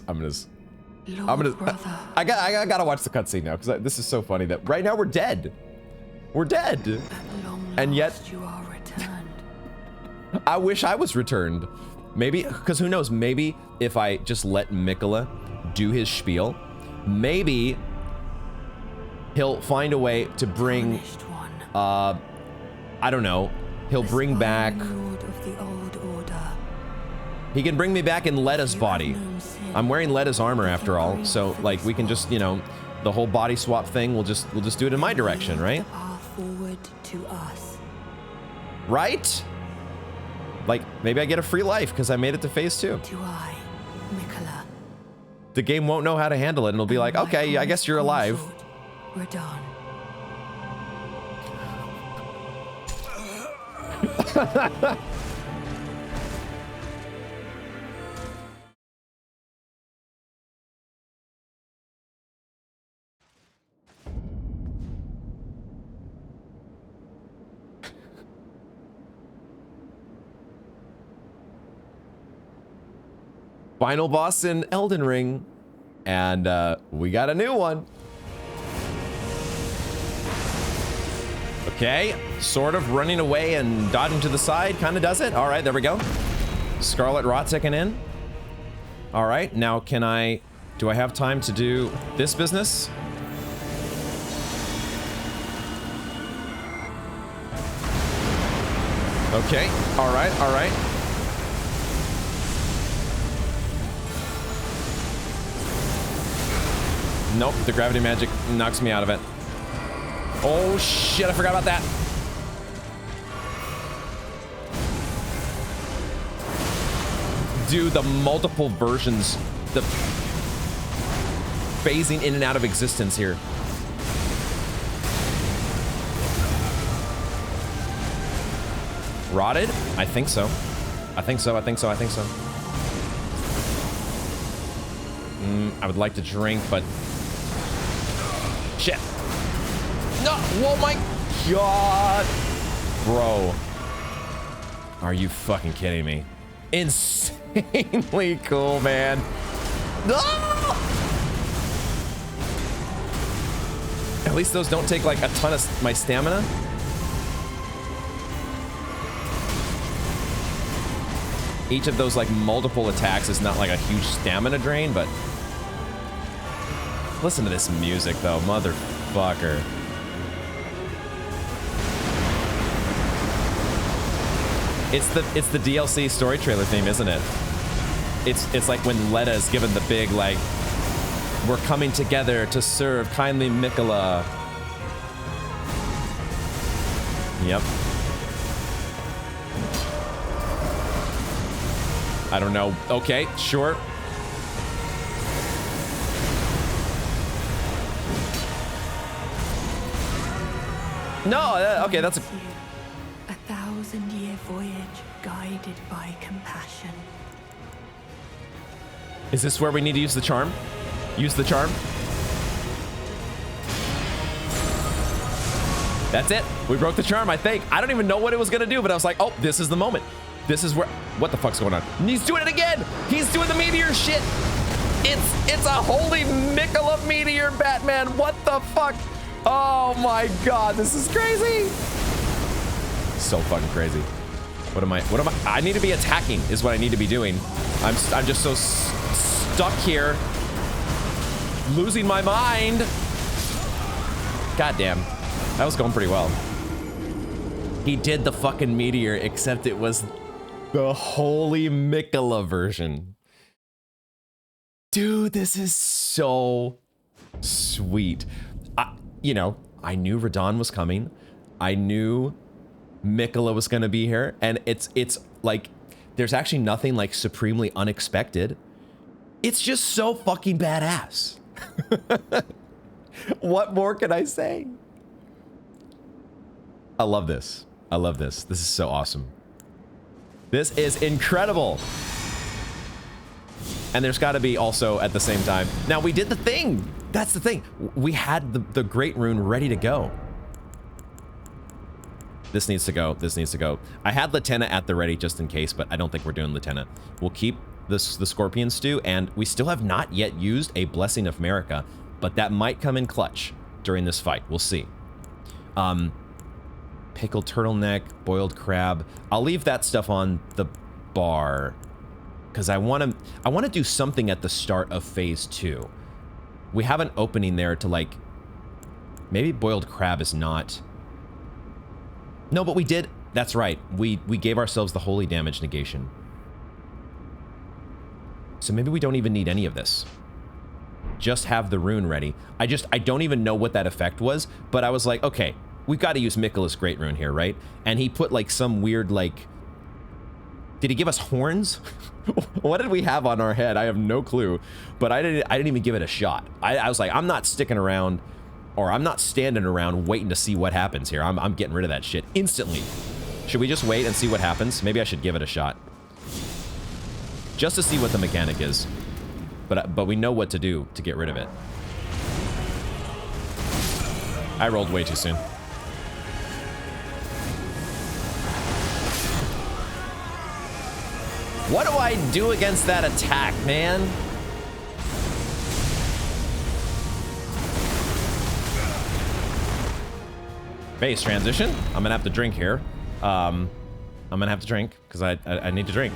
I gotta watch the cutscene now because this is so funny that right now we're dead. We're dead. And yet you are returned. I wish I was returned. Maybe, because who knows, maybe if I just let Miquella do his spiel, maybe he'll find a way to bring, I don't know, he'll bring back, he can bring me back in Letta's body. I'm wearing Letta's armor after all, so like we can just, you know, the whole body swap thing, we'll just do it in my direction, right? Forward to us. Right? Like, maybe I get a free life because I made it to phase 2. Do I, Miquella? The game won't know how to handle it, and it'll be like, okay, I guess you're alive. Radahn. Final boss in Elden Ring, and we got a new one. Okay, sort of running away and dodging to the side, kind of does it. All right, there we go. Scarlet Rot ticking in. All right, now do I have time to do this business? Okay, all right, all right. Nope, the gravity magic knocks me out of it. Oh shit, I forgot about that. do the multiple versions, the phasing in and out of existence here. Rotted? I think so. I think so. I would like to drink, but... Shit. No! Oh my god! Bro. Are you fucking kidding me? Insanely cool, man. No! At least those don't take like a ton of my stamina. Each of those like multiple attacks is not like a huge stamina drain, but listen to this music though, motherfucker. It's the DLC story trailer theme, isn't it? It's like when Letta is given the big like, we're coming together to serve kindly Miquella. Yep. I don't know. Okay, sure. No, okay, that's a... 1,000-year voyage guided by compassion. Is this where we need to use the charm? Use the charm? That's it. We broke the charm, I think. I don't even know what it was gonna do, but I was like, oh, this is the moment. This is where... What the fuck's going on? And he's doing it again! He's doing the meteor shit! It's a holy Miquella meteor, Batman! What the fuck? Oh my god, this is crazy! So fucking crazy. What am I... I need to be attacking, is what I need to be doing. I'm just so stuck here. Losing my mind. God damn. That was going pretty well. He did the fucking meteor, except it was the holy Miquella version. Dude, this is so sweet. You know, I knew Radahn was coming. I knew Miquella was gonna be here, and it's like there's actually nothing like supremely unexpected. It's just so fucking badass. What more can I say? I love this. I love this. This is so awesome. This is incredible. And there's got to be also at the same time. Now we did the thing. That's the thing. We had the great rune ready to go. This needs to go. This needs to go. I had Latenna at the ready just in case, but I don't think we're doing Latenna. We'll keep the Scorpion Stew, and we still have not yet used a Blessing of Marika, but that might come in clutch during this fight. We'll see. Pickled turtleneck, boiled crab. I'll leave that stuff on the bar because I want to do something at the start of phase 2. We have an opening there to like, maybe boiled crab is not. No, but we did. That's right. We gave ourselves the holy damage negation. So maybe we don't even need any of this. Just have the rune ready. I don't even know what that effect was, but I was like, okay, we've got to use Miquella's Great Rune here, right? And he put like some weird like... Did he give us horns? What did we have on our head? I have no clue, but I didn't even give it a shot. I was like, I'm not sticking around, or I'm not standing around waiting to see what happens here. I'm getting rid of that shit instantly. Should we just wait and see what happens? Maybe I should give it a shot. Just to see what the mechanic is. But we know what to do to get rid of it. I rolled way too soon. What do I do against that attack, man? Base transition. I'm gonna have to drink here. I'm gonna have to drink because I need to drink.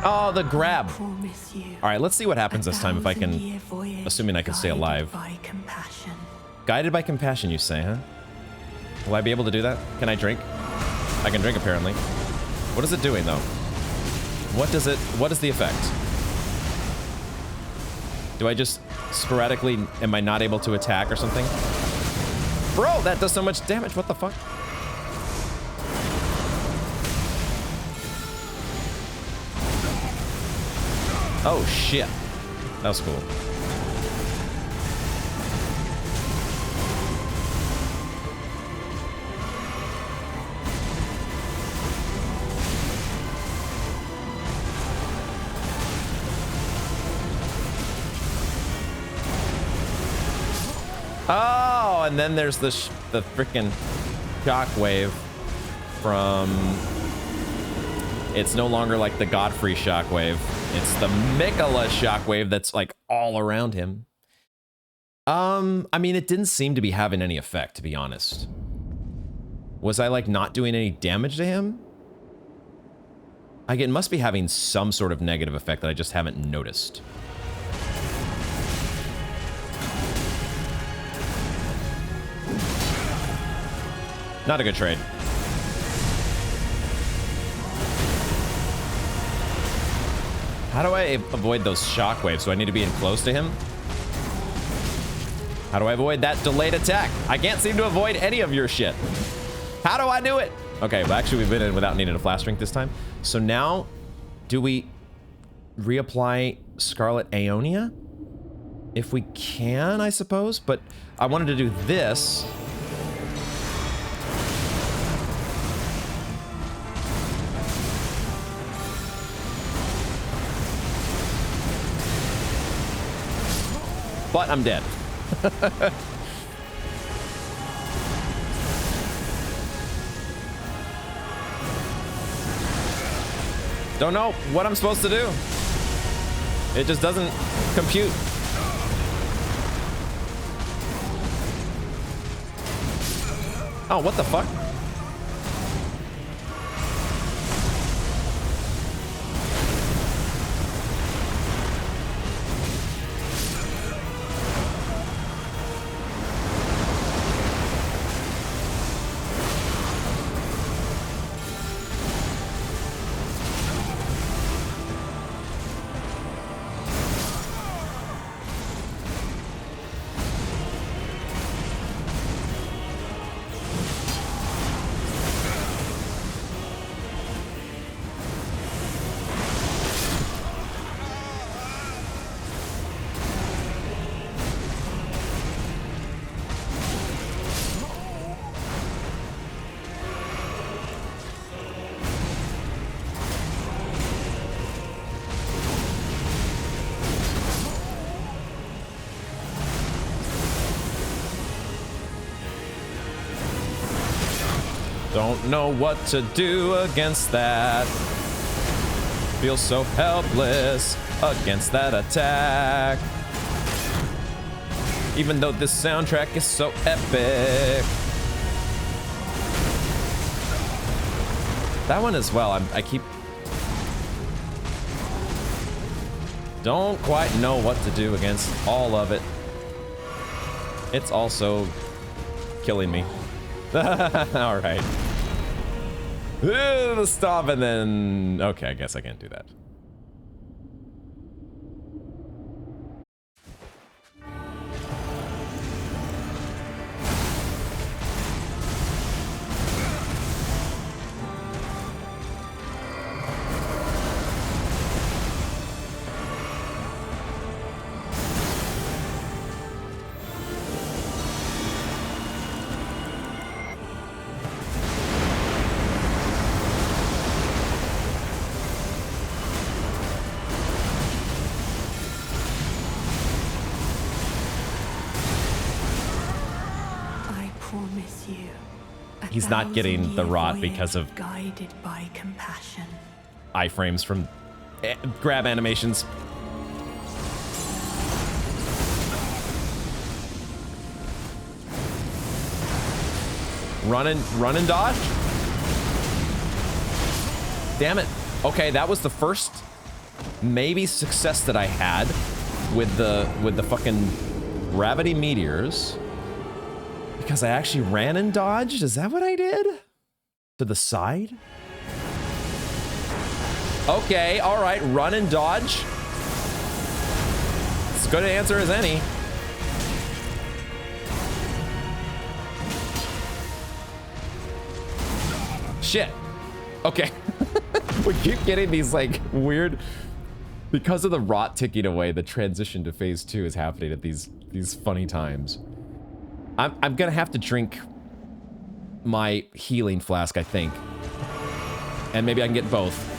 Oh, the grab. Promise you. All right, let's see what happens this time if I can, assuming I can stay alive. By compassion. Guided by compassion, you say, huh? Will I be able to do that? Can I drink? I can drink, apparently. What is it doing, though? What is the effect? Do I just sporadically, am I not able to attack or something? Bro, that does so much damage. What the fuck? Oh, shit. That was cool. Oh, and then there's the freaking shockwave from... It's no longer like the Godfrey shockwave. It's the Miquella shockwave that's like all around him. I mean, it didn't seem to be having any effect, to be honest. Was I like not doing any damage to him? Like, it must be having some sort of negative effect that I just haven't noticed. Not a good trade. How do I avoid those shockwaves? Do I need to be in close to him? How do I avoid that delayed attack? I can't seem to avoid any of your shit. How do I do it? Okay, well, actually, we've been in without needing a flash drink this time. So now, do we reapply Scarlet Aeonia? If we can, I suppose. But I wanted to do this. But I'm dead. Don't know what I'm supposed to do. It just doesn't compute. Oh, what the fuck? Don't know what to do against that. Feel so helpless against that attack. Even though this soundtrack is so epic. That one as well, I keep... Don't quite know what to do against all of it. It's also killing me. All right. The stomp and then... Okay, I guess I can't do that. He's not getting the rot because of guided by compassion. Iframes from grab animations. Run and dodge. Damn it. Okay, that was the first maybe success that I had with the fucking gravity meteors, because I actually ran and dodged. Is that what I did? To the side? Okay, all right, run and dodge. As good an answer as any. Shit. Okay. We keep getting these like weird, because of the rot ticking away, the transition to phase 2 is happening at these funny times. I'm gonna have to drink my healing flask, I think. And maybe I can get both.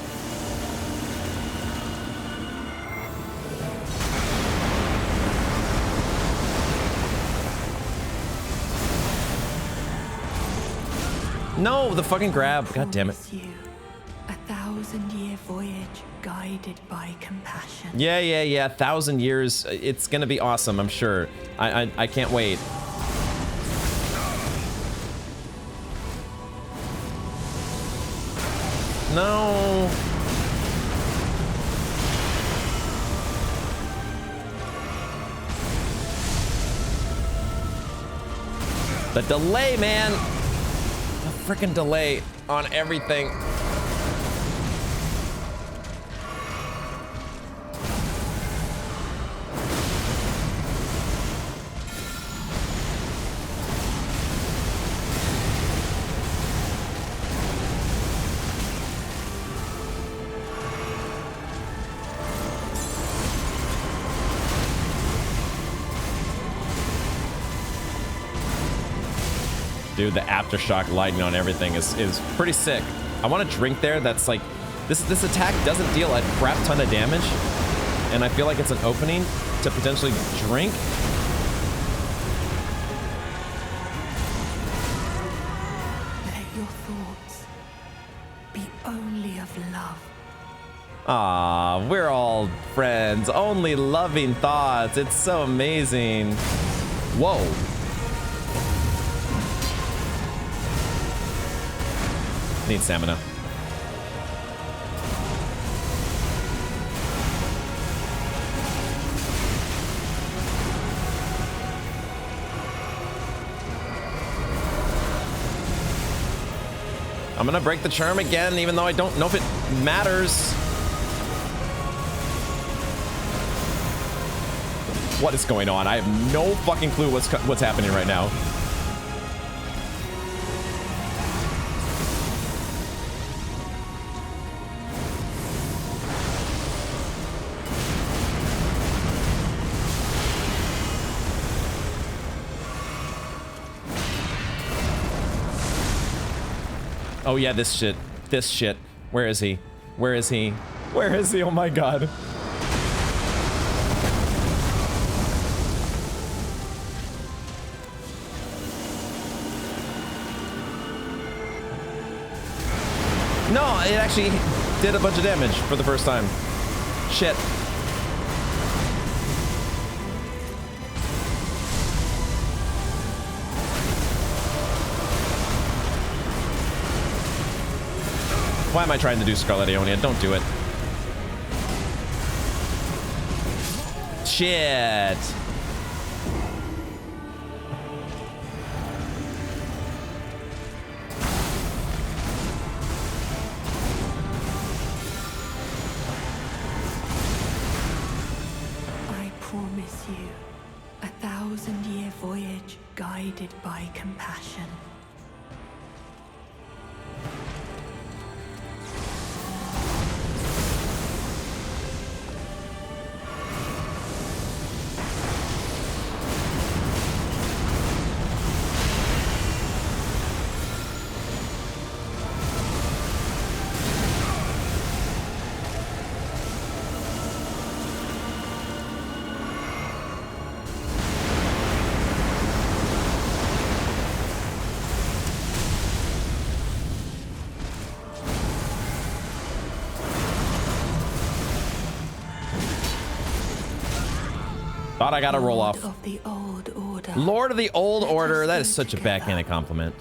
No, the fucking grab. God damn it. You, 1,000-year voyage guided by compassion. Yeah, 1,000 years. It's gonna be awesome, I'm sure. I can't wait. No. The delay, man. The freaking delay on everything. Dude, the aftershock lightning on everything is pretty sick. I want to drink there. That's like, this attack doesn't deal a crap ton of damage, and I feel like it's an opening to potentially drink. Let your thoughts be only of love. Ah, we're all friends. Only loving thoughts. It's so amazing. Whoa. Need stamina. I'm gonna break the charm again, even though I don't know if it matters. What is going on? I have no fucking clue what's happening right now. Oh yeah, this shit. This shit. Where is he? Where is he? Where is he? Oh my god. No, it actually did a bunch of damage for the first time. Shit. Why am I trying to do Scarlet Aeonia? Don't do it. Shit. I promise you, 1,000-year voyage guided by compassion. Thought I got to roll off. Lord of the Old Order. Lord of the Old Let Order. us That go is such a together. backhanded compliment.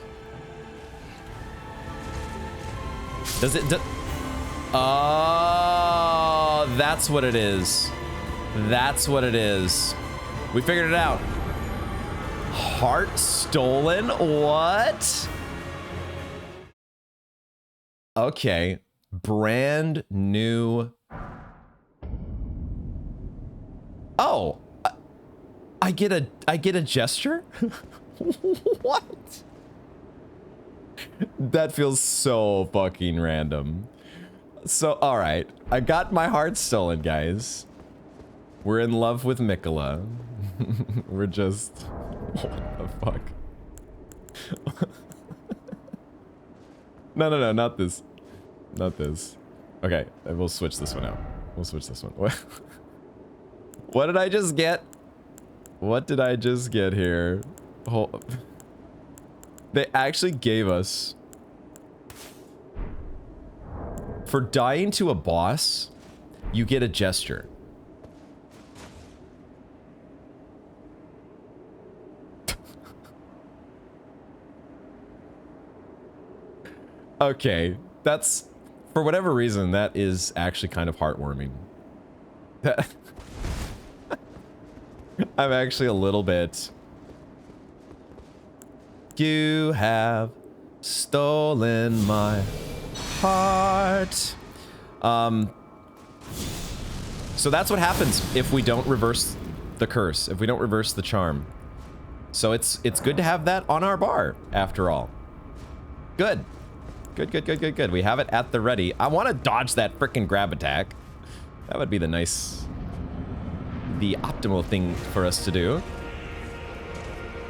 Does it? Oh, Oh, that's what it is. That's what it is. We figured it out. Heart stolen? What? Okay. Brand new. Oh. I get a gesture? What? That feels so fucking random. So, all right. I got my heart stolen, guys. We're in love with Miquella. We're just... What the fuck? No, not this. Not this. Okay, we'll switch this one out. We'll switch this one. What did I just get? What did I just get here? They actually gave us... For dying to a boss, you get a gesture. Okay, that's... For whatever reason, that is actually kind of heartwarming. I'm actually a little bit... You have stolen my heart. So that's what happens if we don't reverse the curse, if we don't reverse the charm. So it's good to have that on our bar, after all. Good. Good. We have it at the ready. I want to dodge that frickin' grab attack. That would be the optimal thing for us to do.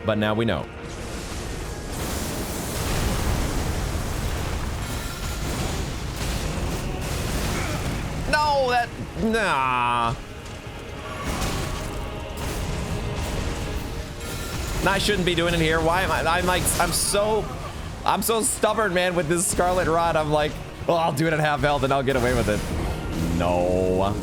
But now we know. No, nah. I shouldn't be doing it here. Why am I'm so stubborn, man, with this Scarlet Rod. I'm like, well, I'll do it at half health and I'll get away with it. No.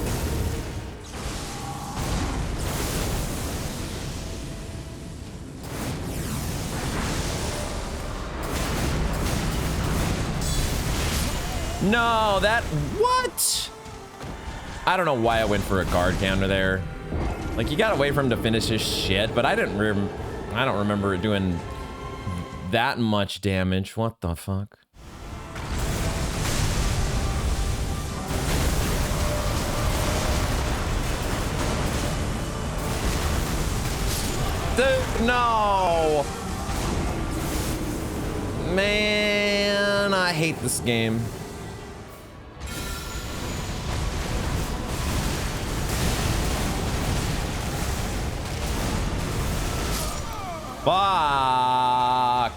No, what? I don't know why I went for a guard counter there. Like, you gotta wait for him to finish his shit, but I don't remember it doing that much damage. What the fuck? Dude, no! Man, I hate this game. Fuck.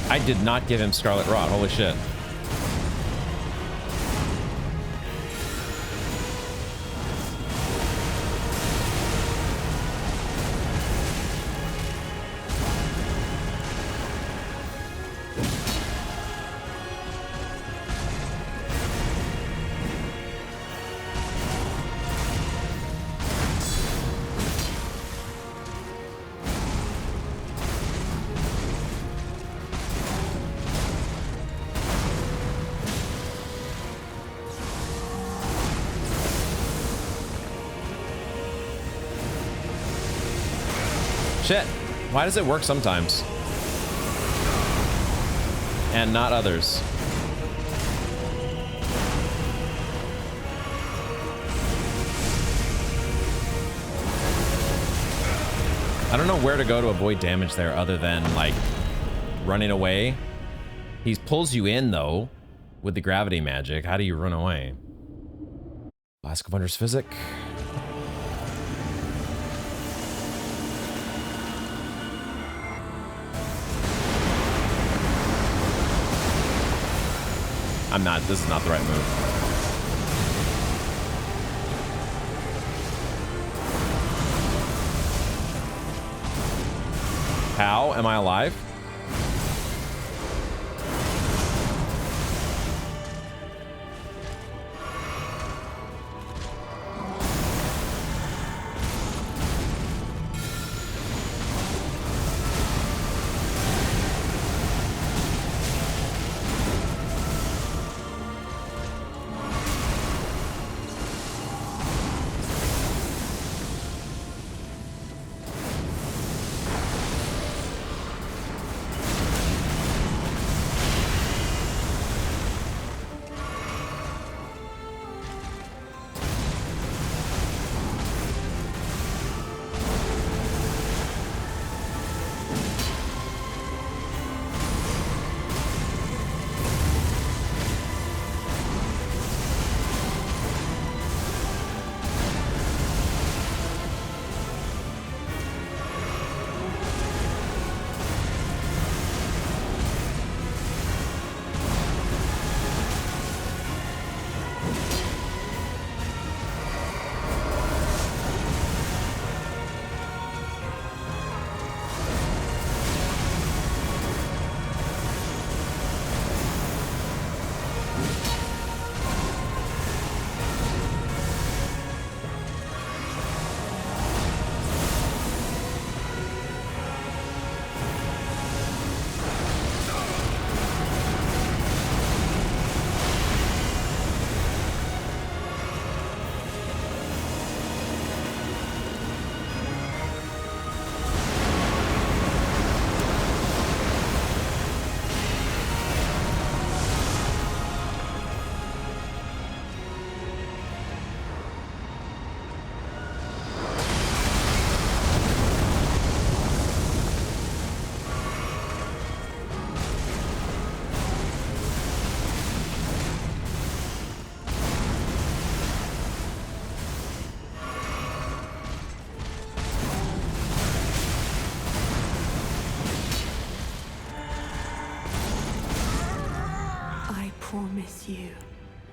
I did not give him Scarlet Rot. Holy shit. Shit. Why does it work sometimes? And not others? I don't know where to go to avoid damage there other than, like, running away. He pulls you in, though, with the gravity magic. How do you run away? Flask of Wondrous Physic. I'm not. This is not the right move. How am I alive? Promise you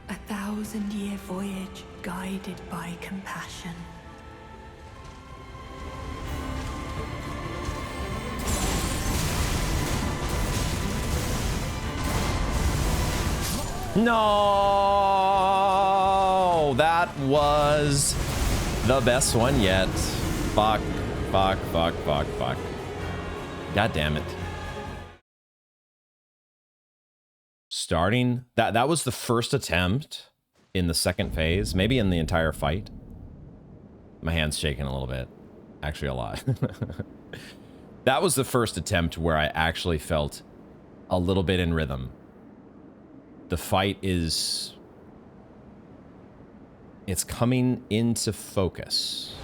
a 1,000-year voyage guided by compassion. No, that was the best one yet. Fuck, fuck, fuck, fuck, fuck. God damn it. Starting, that was the first attempt in the second phase, maybe in the entire fight. My hand's shaking a little bit, actually a lot. That was the first attempt where I actually felt a little bit in rhythm. The fight is, it's coming into focus.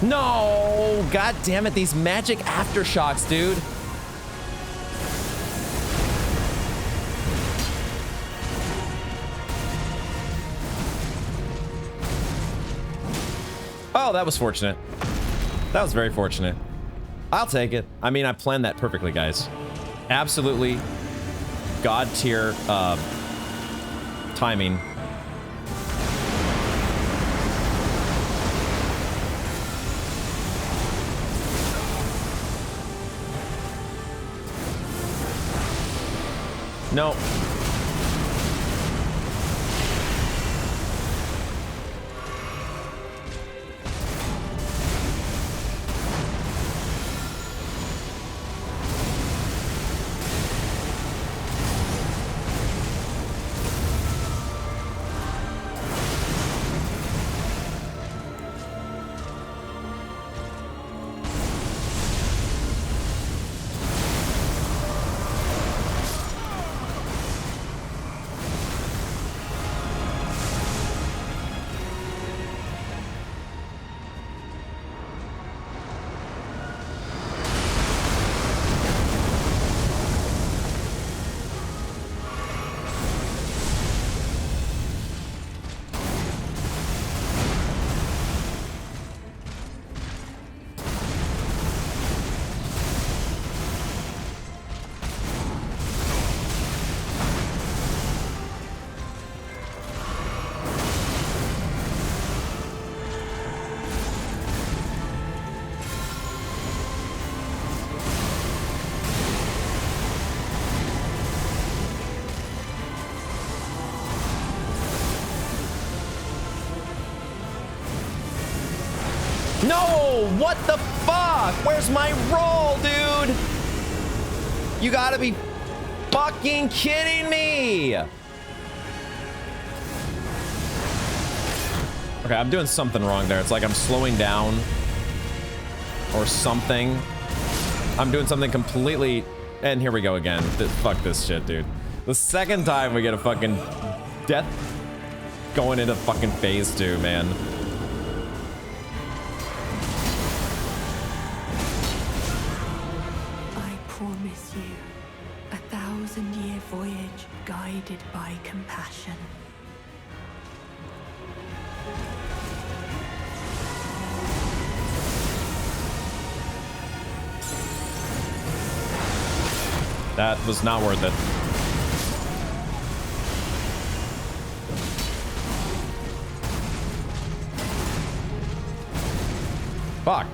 No, god damn it, these magic aftershocks, dude. Oh, that was fortunate. That was very fortunate. I'll take it. I mean, I planned that perfectly, guys. Absolutely god tier timing. No. No! What the fuck? Where's my roll, dude? You gotta be fucking kidding me! Okay, I'm doing something wrong there. It's like I'm slowing down or something. I'm doing something completely... And here we go again. Fuck this shit, dude. The second time we get a fucking death going into fucking phase 2, man. I promise you, 1,000-year voyage guided by compassion. That was not worth it. Fuck.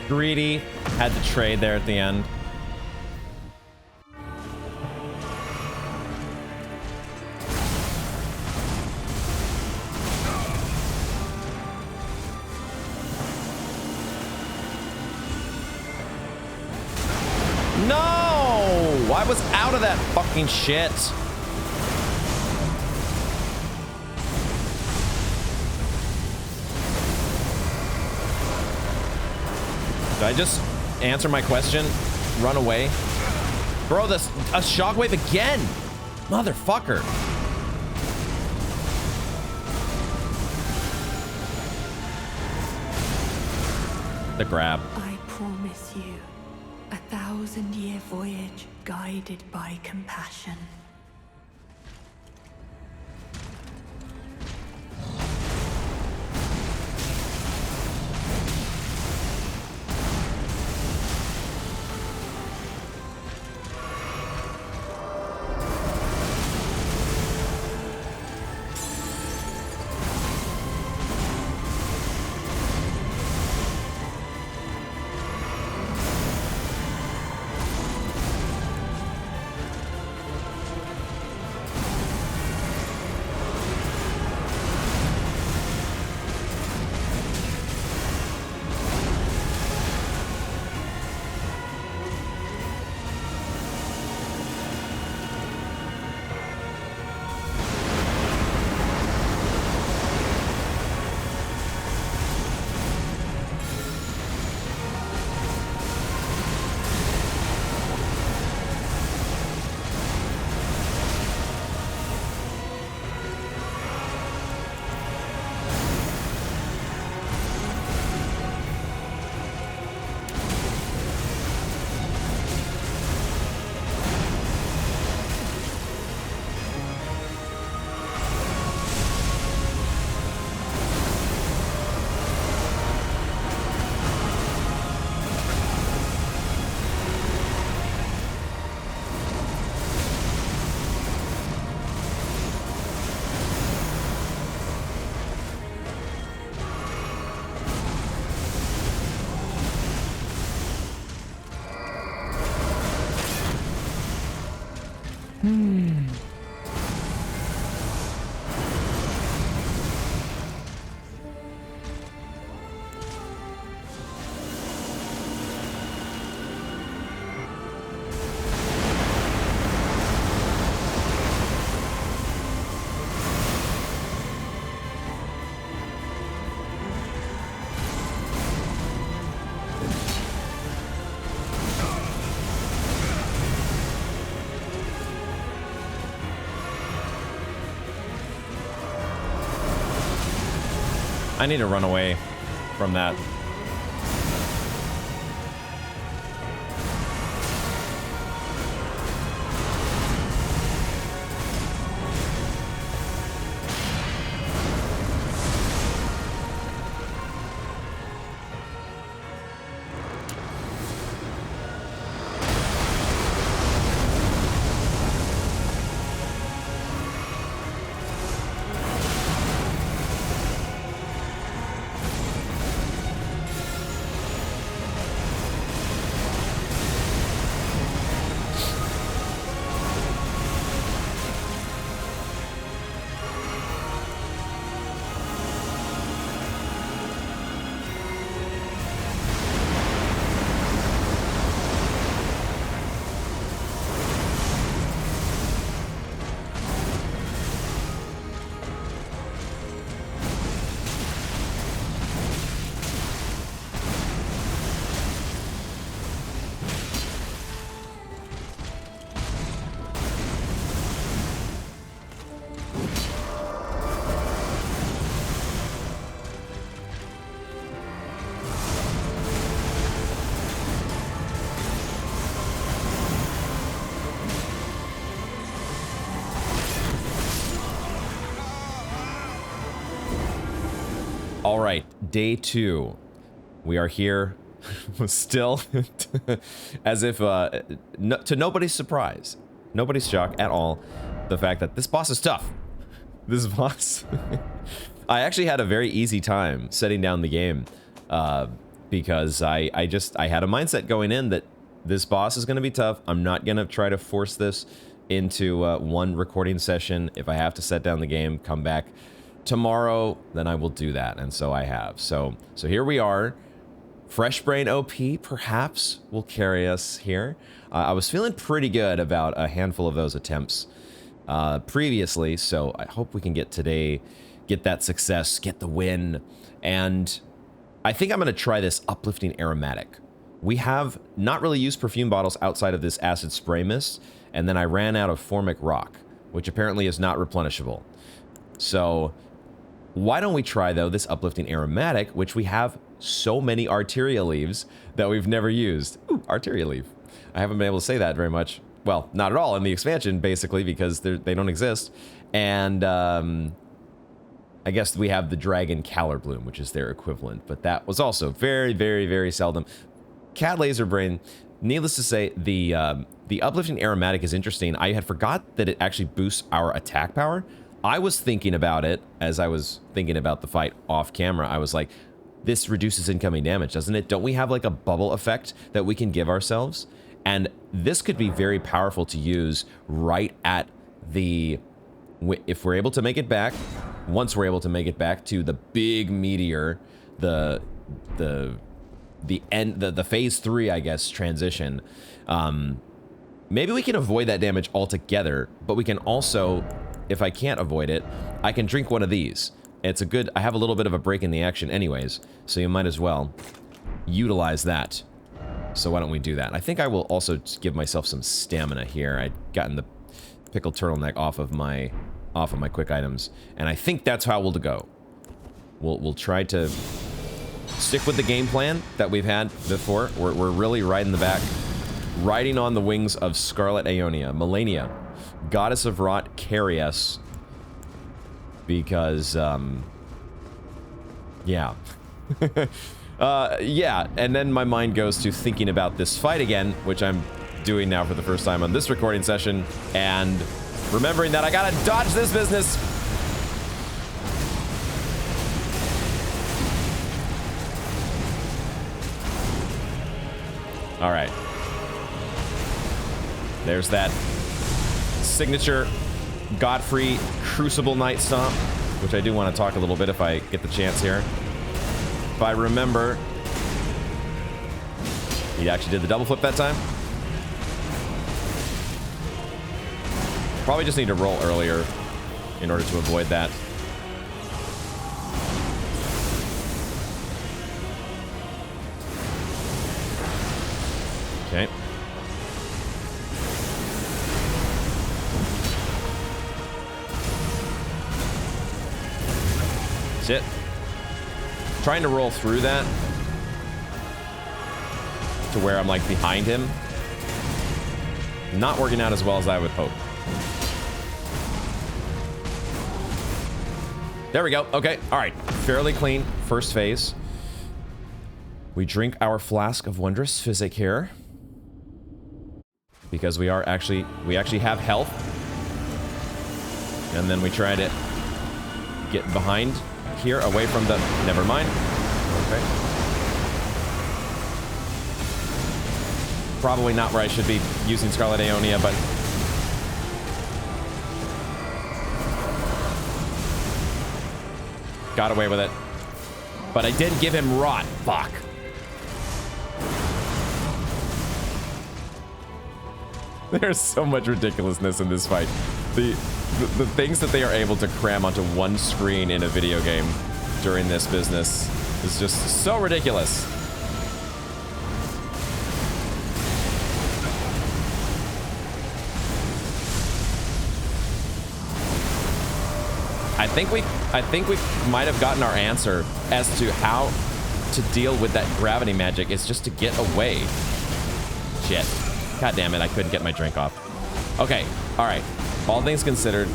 Greedy had to trade there at the end. No! I was out of that fucking shit. Did I just answer my question? Run away? Bro, this a shockwave again! Motherfucker. The grab. I promise you, 1,000-year voyage guided by compassion. I need to run away from that. All right, day 2. We are here still, as if, to nobody's surprise, nobody's shock at all, the fact that this boss is tough. This boss, I actually had a very easy time setting down the game, because I had a mindset going in that this boss is going to be tough. I'm not going to try to force this into one recording session. If I have to set down the game, come back tomorrow, then I will do that, and so I have. So here we are. Fresh Brain OP perhaps will carry us here. I was feeling pretty good about a handful of those attempts previously, so I hope we can get that success, get the win, and I think I'm going to try this uplifting aromatic. We have not really used perfume bottles outside of this acid spray mist, and then I ran out of formic rock, which apparently is not replenishable. So why don't we try, though, this uplifting aromatic, which we have so many arteria leaves that we've never used. Ooh, arteria leaf. I haven't been able to say that very much. Well, not at all in the expansion, basically, because they don't exist. And I guess we have the Dragon Caller Bloom, which is their equivalent, but that was also very, very, very seldom. Cat Laser Brain, needless to say, the uplifting aromatic is interesting. I had forgot that it actually boosts our attack power. I was thinking about it as I was thinking about the fight off camera. I was like, this reduces incoming damage, doesn't it? Don't we have like a bubble effect that we can give ourselves? And this could be very powerful to use right at the, if we're able to make it back, once we're able to make it back to the big meteor, the end, the phase 3, I guess, transition. Maybe we can avoid that damage altogether, but we can also, if I can't avoid it, I can drink one of these. It's a good, I have a little bit of a break in the action anyways, so you might as well utilize that. So why don't we do that? I think I will also give myself some stamina here. I'd gotten the pickled turtleneck off of my quick items, and I think that's how we'll go. We'll try to stick with the game plan that we've had before. We're really riding on the wings of Scarlet Aeonia. Melania, Goddess of Rot, carry us. Because, yeah. Yeah, and then my mind goes to thinking about this fight again, which I'm doing now for the first time on this recording session, and remembering that I gotta dodge this business. All right. There's that signature Godfrey Crucible Night Stomp, which I do want to talk a little bit if I get the chance here. If I remember, he actually did the double flip that time. Probably just need to roll earlier in order to avoid that. Okay. That's it. Trying to roll through that to where I'm like behind him. Not working out as well as I would hope. There we go. Okay. All right. Fairly clean first phase. We drink our flask of wondrous physic here. Because we actually have health. And then we try to get behind here, away from the... Never mind. Okay. Probably not where I should be using Scarlet Aeonia, but... Got away with it. But I did give him rot. Fuck. There's so much ridiculousness in this fight. The things that they are able to cram onto one screen in a video game during this business is just so ridiculous. I think we might have gotten our answer as to how to deal with that gravity magic. Is just to get away. Shit. God damn it, I couldn't get my drink off. Okay, all right. All things considered,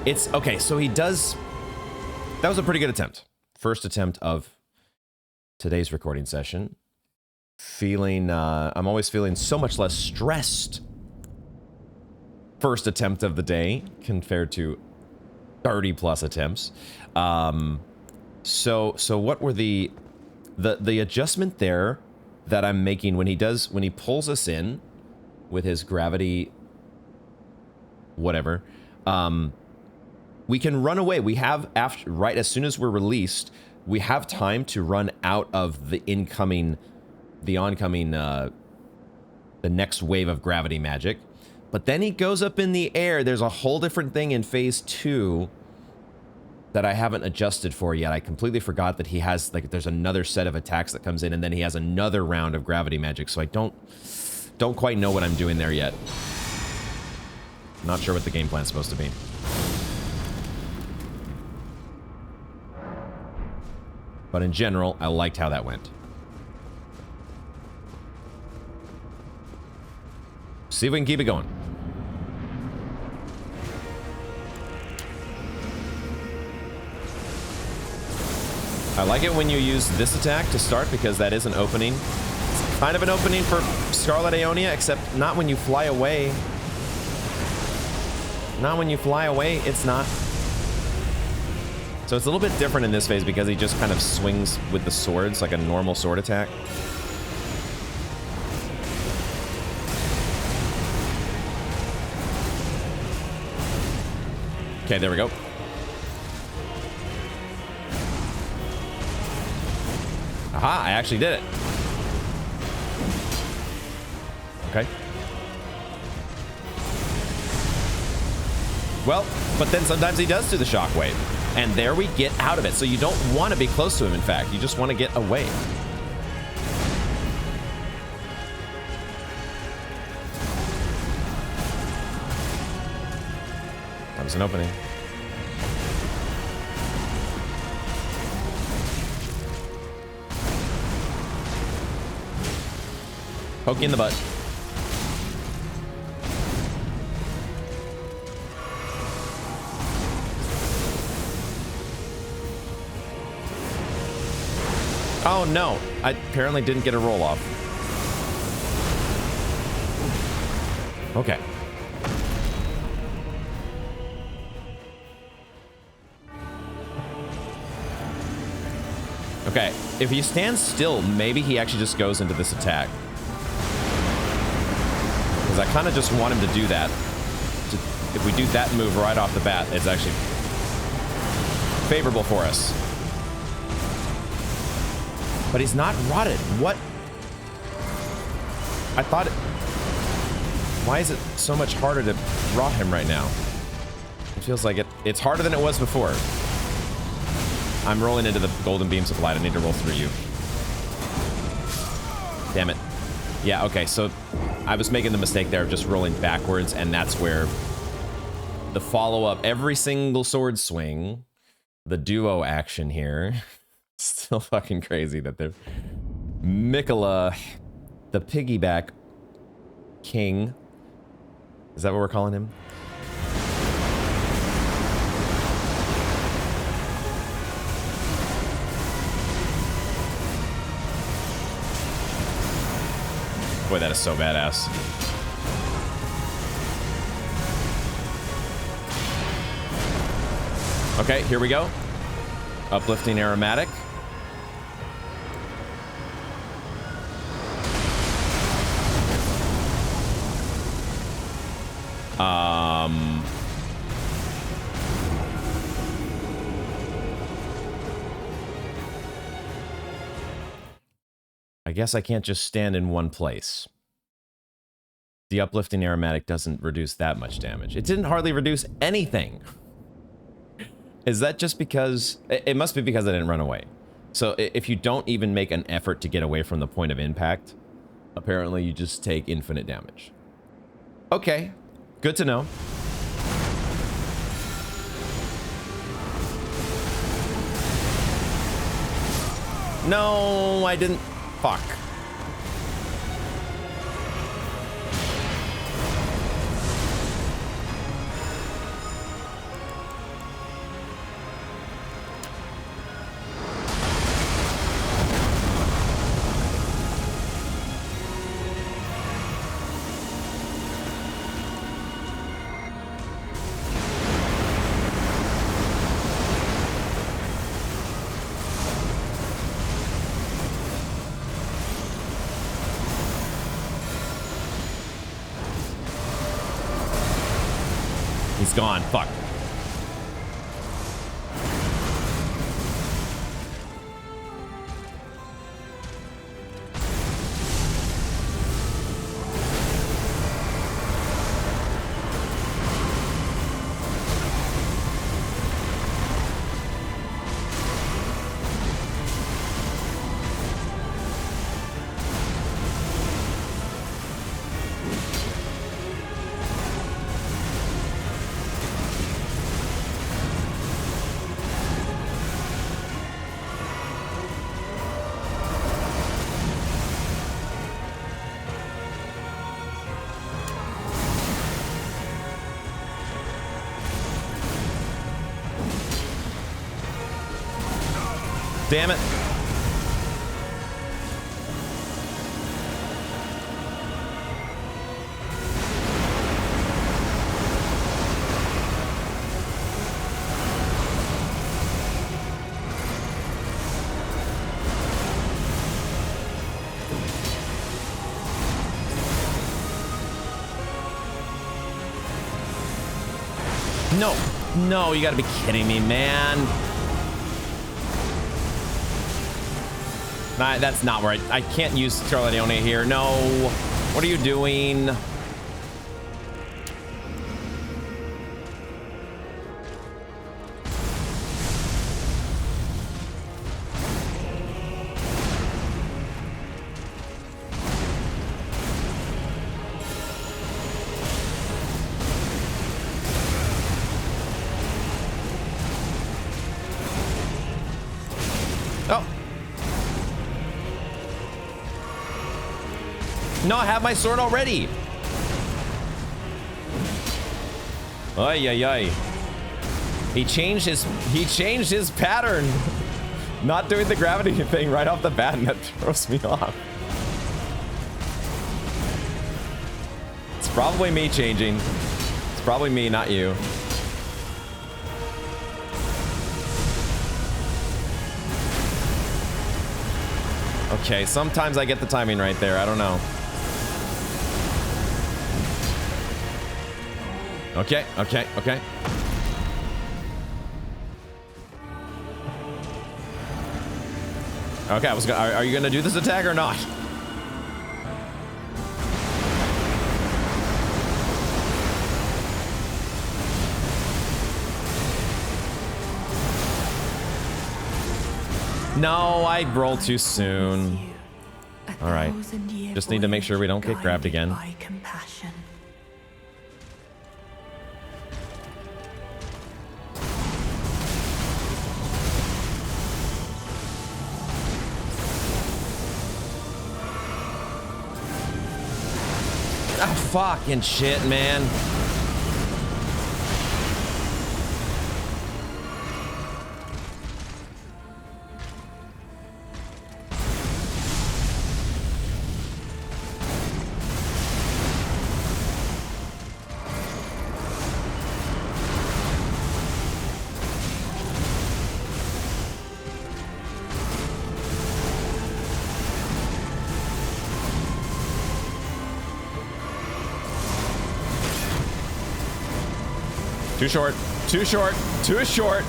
it's okay. So he does. That was a pretty good attempt. First attempt of today's recording session. Feeling, I'm always feeling so much less stressed. First attempt of the day compared to 30 plus attempts. So what were the adjustment there that I'm making when he pulls us in with his gravity whatever, we can run away. We have, right as soon as we're released, we have time to run out of the oncoming, the next wave of gravity magic. But then he goes up in the air. There's a whole different thing in phase 2 that I haven't adjusted for yet. I completely forgot that he has, like, there's another set of attacks that comes in, and then he has another round of gravity magic. So I don't quite know what I'm doing there yet. Not sure what the game plan's supposed to be. But in general, I liked how that went. See if we can keep it going. I like it when you use this attack to start because that is an opening. It's kind of an opening for Scarlet Aeonia, except not when you fly away. Not when you fly away, it's not. So it's a little bit different in this phase because he just kind of swings with the swords like a normal sword attack. Okay, there we go. Aha, I actually did it. Okay. Well, but then sometimes he does do the shockwave. And there we get out of it. So you don't want to be close to him, in fact. You just want to get away. That was an opening. Poke you in the butt. Oh no, I apparently didn't get a roll off. Okay. Okay, if he stands still, maybe he actually just goes into this attack. Because I kind of just want him to do that. If we do that move right off the bat, it's actually favorable for us. But he's not rotted. What? I thought it... Why is it so much harder to rot him right now? It feels like it's harder than it was before. I'm rolling into the golden beams of light. I need to roll through you. Damn it. Yeah, okay, so I was making the mistake there of just rolling backwards, and that's where the follow-up, every single sword swing the duo action here. Still fucking crazy that they're Miquella, the piggyback king. Is that what we're calling him? Boy, that is so badass. Okay, here we go. Uplifting aromatic. I guess I can't just stand in one place. The uplifting aromatic doesn't reduce that much damage. It didn't hardly reduce anything. Is that just because... It must be because I didn't run away. So if you don't even make an effort to get away from the point of impact, apparently you just take infinite damage. Okay, good to know. No, I didn't... Fuck. He's gone. Fuck. Damn it. No, no, you gotta be kidding me, man. Nah, that's not where I can't use Charladione here. No, what are you doing? No, I have my sword already. Ay, ay, ay. He changed his pattern. Not doing the gravity thing right off the bat, and that throws me off. It's probably me changing. It's probably me, not you. Okay, sometimes I get the timing right there. I don't know. Okay, okay, okay. Okay, I was gonna, are you gonna do this attack or not? No, I rolled too soon. All right, just need to make sure we don't get grabbed again. Ah, fucking shit, man. Too short, too short, too short.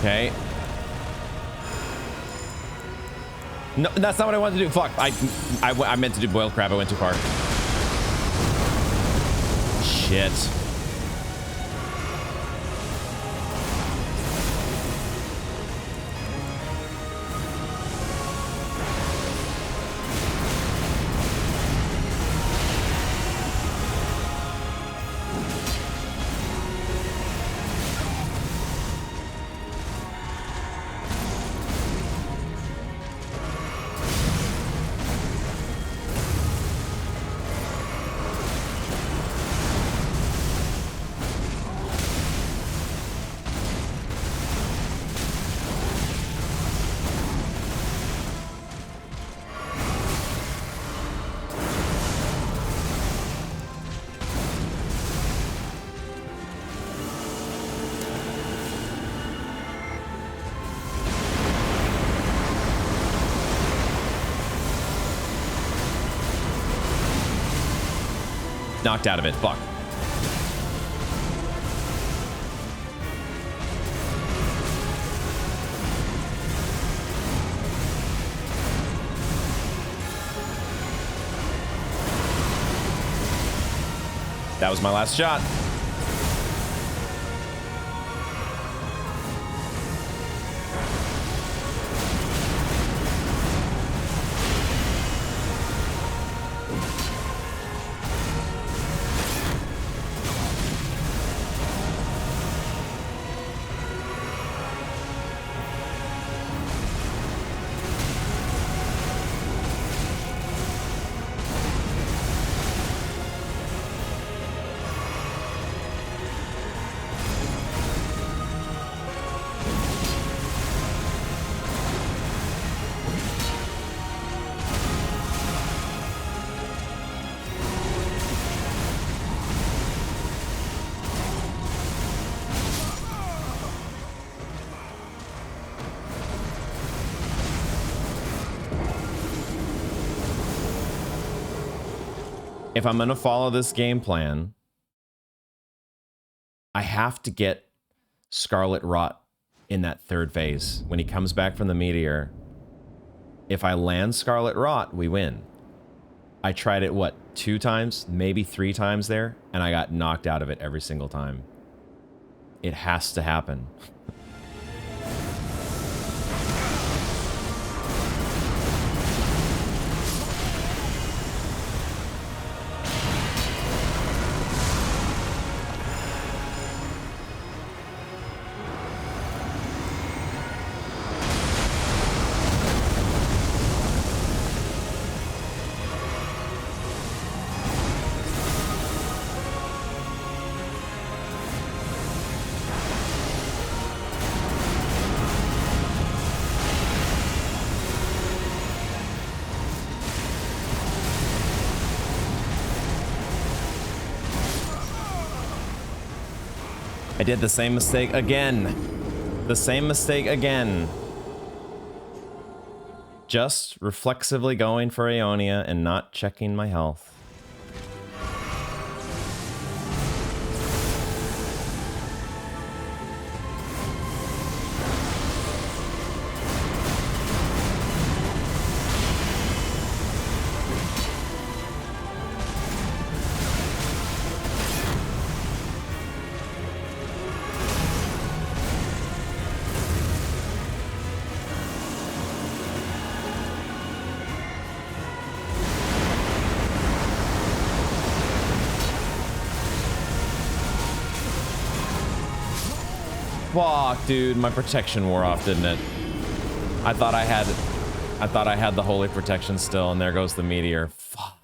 Okay. No, that's not what I wanted to do. Fuck. I meant to do boiled crab. I went too far. Shit. Knocked out of it. Fuck. That was my last shot. If I'm going to follow this game plan, I have to get Scarlet Rot in that third phase. When he comes back from the meteor, if I land Scarlet Rot, we win. I tried it, what, 2 times, maybe 3 times there, and I got knocked out of it every single time. It has to happen. I did the same mistake again. The same mistake again. Just reflexively going for Aeonia and not checking my health. Fuck, dude, my protection wore off, didn't it? I thought I had the holy protection still, and there goes the meteor. Fuck.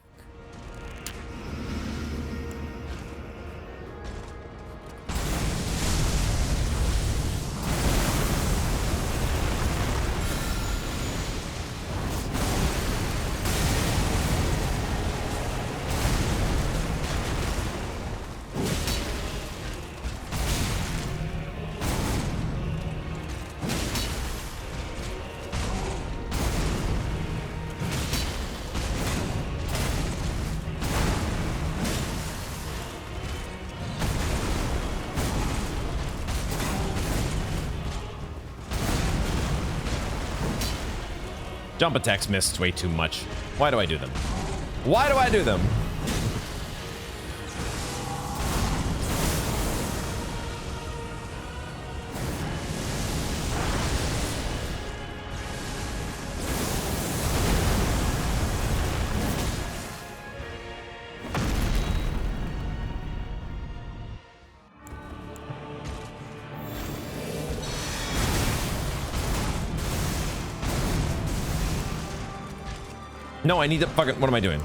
Jump attacks missed way too much. Why do I do them? Why do I do them? No, I need to fucking... What am I doing?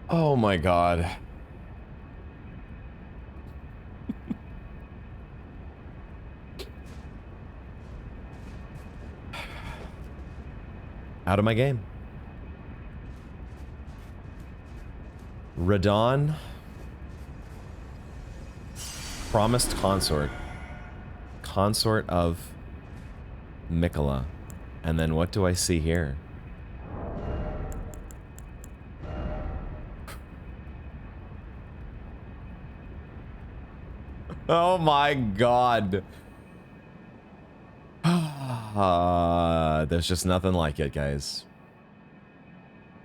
Oh my god. Out of my game. Radahn. Promised consort. Consort of Miquella. And then what do I see here? Oh my god. There's just nothing like it, guys.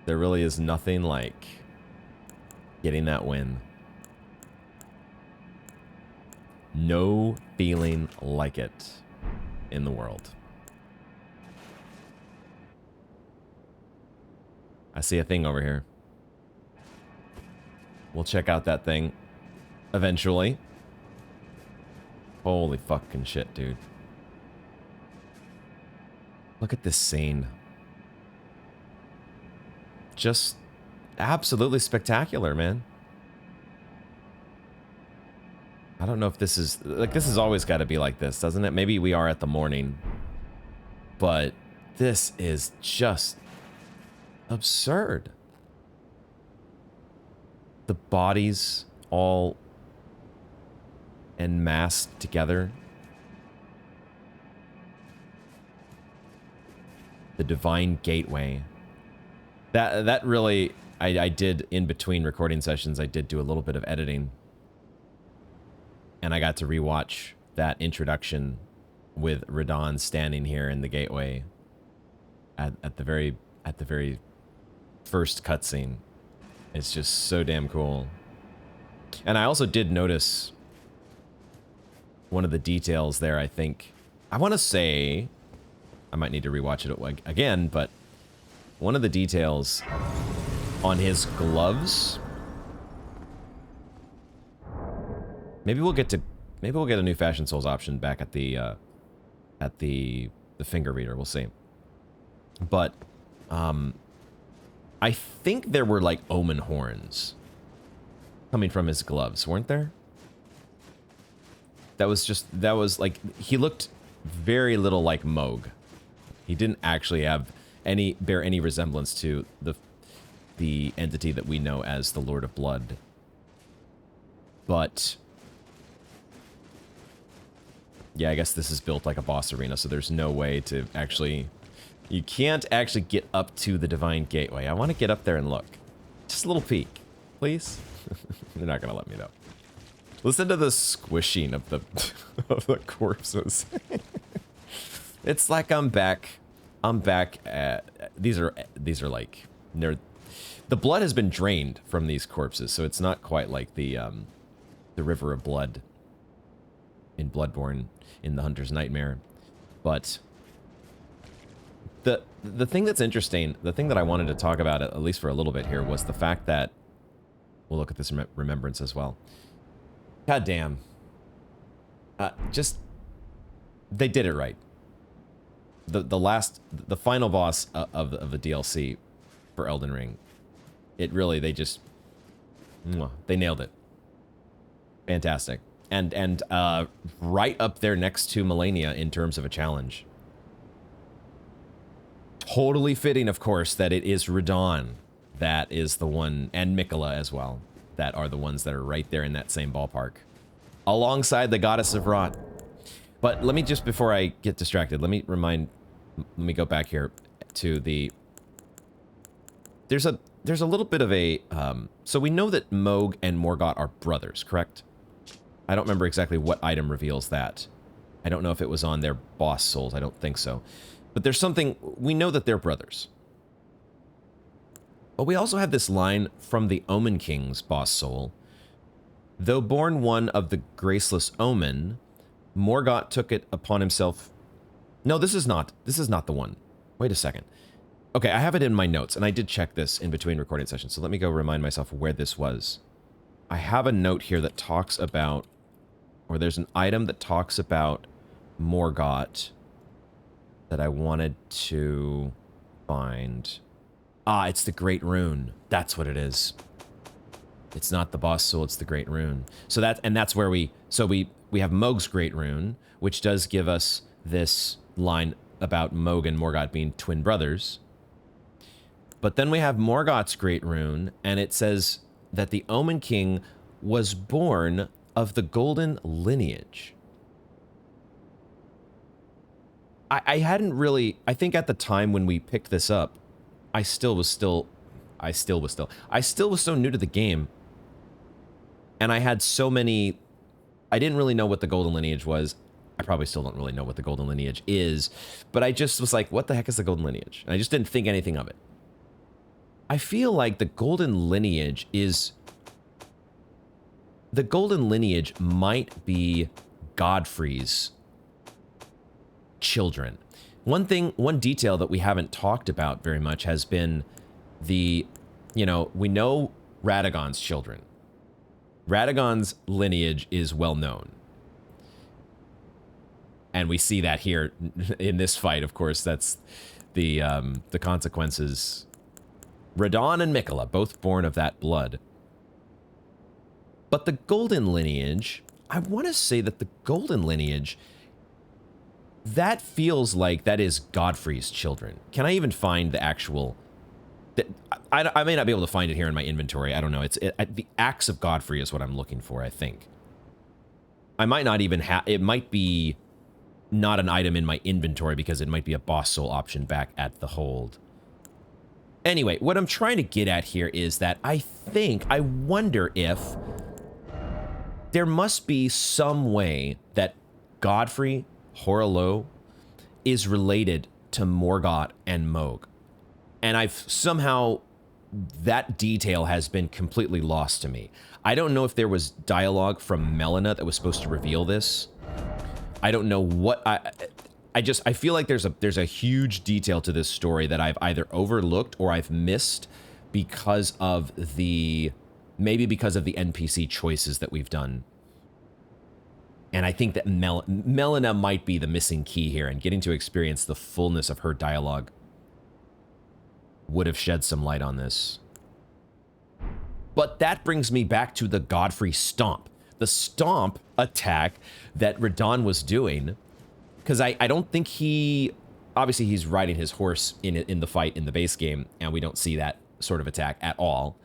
There really is nothing like getting that win. No feeling like it in the world. I see a thing over here. We'll check out that thing eventually. Holy fucking shit, dude. Look at this scene. Just absolutely spectacular, man. I don't know if this is... Like, this has always got to be like this, doesn't it? Maybe we are at the morning. But this is just absurd. The bodies all enmassed together. The Divine Gateway. That really... I did, in between recording sessions, I did do a little bit of editing. And I got to rewatch that introduction with Radahn standing here in the gateway at the very first cutscene. It's just so damn cool. And I also did notice one of the details there, I think. I want to say, I might need to rewatch it again, but one of the details on his gloves. Maybe we'll get a new Fashion Souls option back at the finger reader. We'll see. But I think there were like omen horns coming from his gloves, weren't there? That was like, he looked very little like Moog. He didn't actually bear any resemblance to the entity that we know as the Lord of Blood. But yeah, I guess this is built like a boss arena, so there's no way to actually... You can't actually get up to the Divine Gateway. I want to get up there and look. Just a little peek, please. They're not going to let me, though. Listen to the squishing of the of the corpses. It's like I'm back at... These are like... The blood has been drained from these corpses, so it's not quite like the River of Blood in Bloodborne, in the Hunter's Nightmare. But the thing that's interesting, the thing that I wanted to talk about, at least for a little bit here, was the fact that... We'll look at this remembrance as well. God damn. They did it right. The final boss of the DLC for Elden Ring, it really, they nailed it. Fantastic. And right up there next to Melania in terms of a challenge. Totally fitting, of course, that it is Radahn that is the one, and Miquella as well, that are the ones that are right there in that same ballpark. Alongside the Goddess of Rot. But let me just, before I get distracted, let me go back here to the... There's a little bit of a... so we know that Moog and Morgott are brothers, correct? I don't remember exactly what item reveals that. I don't know if it was on their boss souls. I don't think so. But there's something... We know that they're brothers. But we also have this line from the Omen King's boss soul. Though born one of the graceless Omen, Morgott took it upon himself... No, this is not the one. Wait a second. Okay, I have it in my notes, and I did check this in between recording sessions, so let me go remind myself where this was. I have a note here that talks about... Or there's an item that talks about Morgott that I wanted to find. Ah, it's the Great Rune. That's what it is. It's not the boss soul, it's the Great Rune. So that's where we have Mohg's Great Rune, which does give us this line about Mohg and Morgott being twin brothers. But then we have Morgott's Great Rune, and it says that the Omen King was born of the Golden Lineage. I hadn't really, I think at the time when we picked this up, I still was so new to the game. And I had so many, I didn't really know what the Golden Lineage was. I probably still don't really know what the Golden Lineage is, but I just was like, what the heck is the Golden Lineage? And I just didn't think anything of it. I feel like the Golden Lineage might be Godfrey's children. One detail that we haven't talked about very much has been we know Radahnn's children. Radahnn's lineage is well known. And we see that here in this fight, of course. That's the consequences. Radahn and Miquella, both born of that blood. But the Golden Lineage, I want to say that the Golden Lineage, that feels like that is Godfrey's children. Can I even find the actual... I may not be able to find it here in my inventory. I don't know. The Axe of Godfrey is what I'm looking for, I think. I might not even have... It might be not an item in my inventory because it might be a boss soul option back at the hold. Anyway, what I'm trying to get at here is that I wonder if there must be some way that Godfrey Horolo is related to Morgott and Mohg. And I've somehow, that detail has been completely lost to me. I don't know if there was dialogue from Melina that was supposed to reveal this. I don't know what, I feel like there's a huge detail to this story that I've either overlooked or I've missed because of maybe because of the NPC choices that we've done. And I think that Melina might be the missing key here, and getting to experience the fullness of her dialogue would have shed some light on this. But that brings me back to the Godfrey Stomp. The Stomp attack that Radahn was doing, because I don't think obviously he's riding his horse in the fight in the base game, and we don't see that sort of attack at all.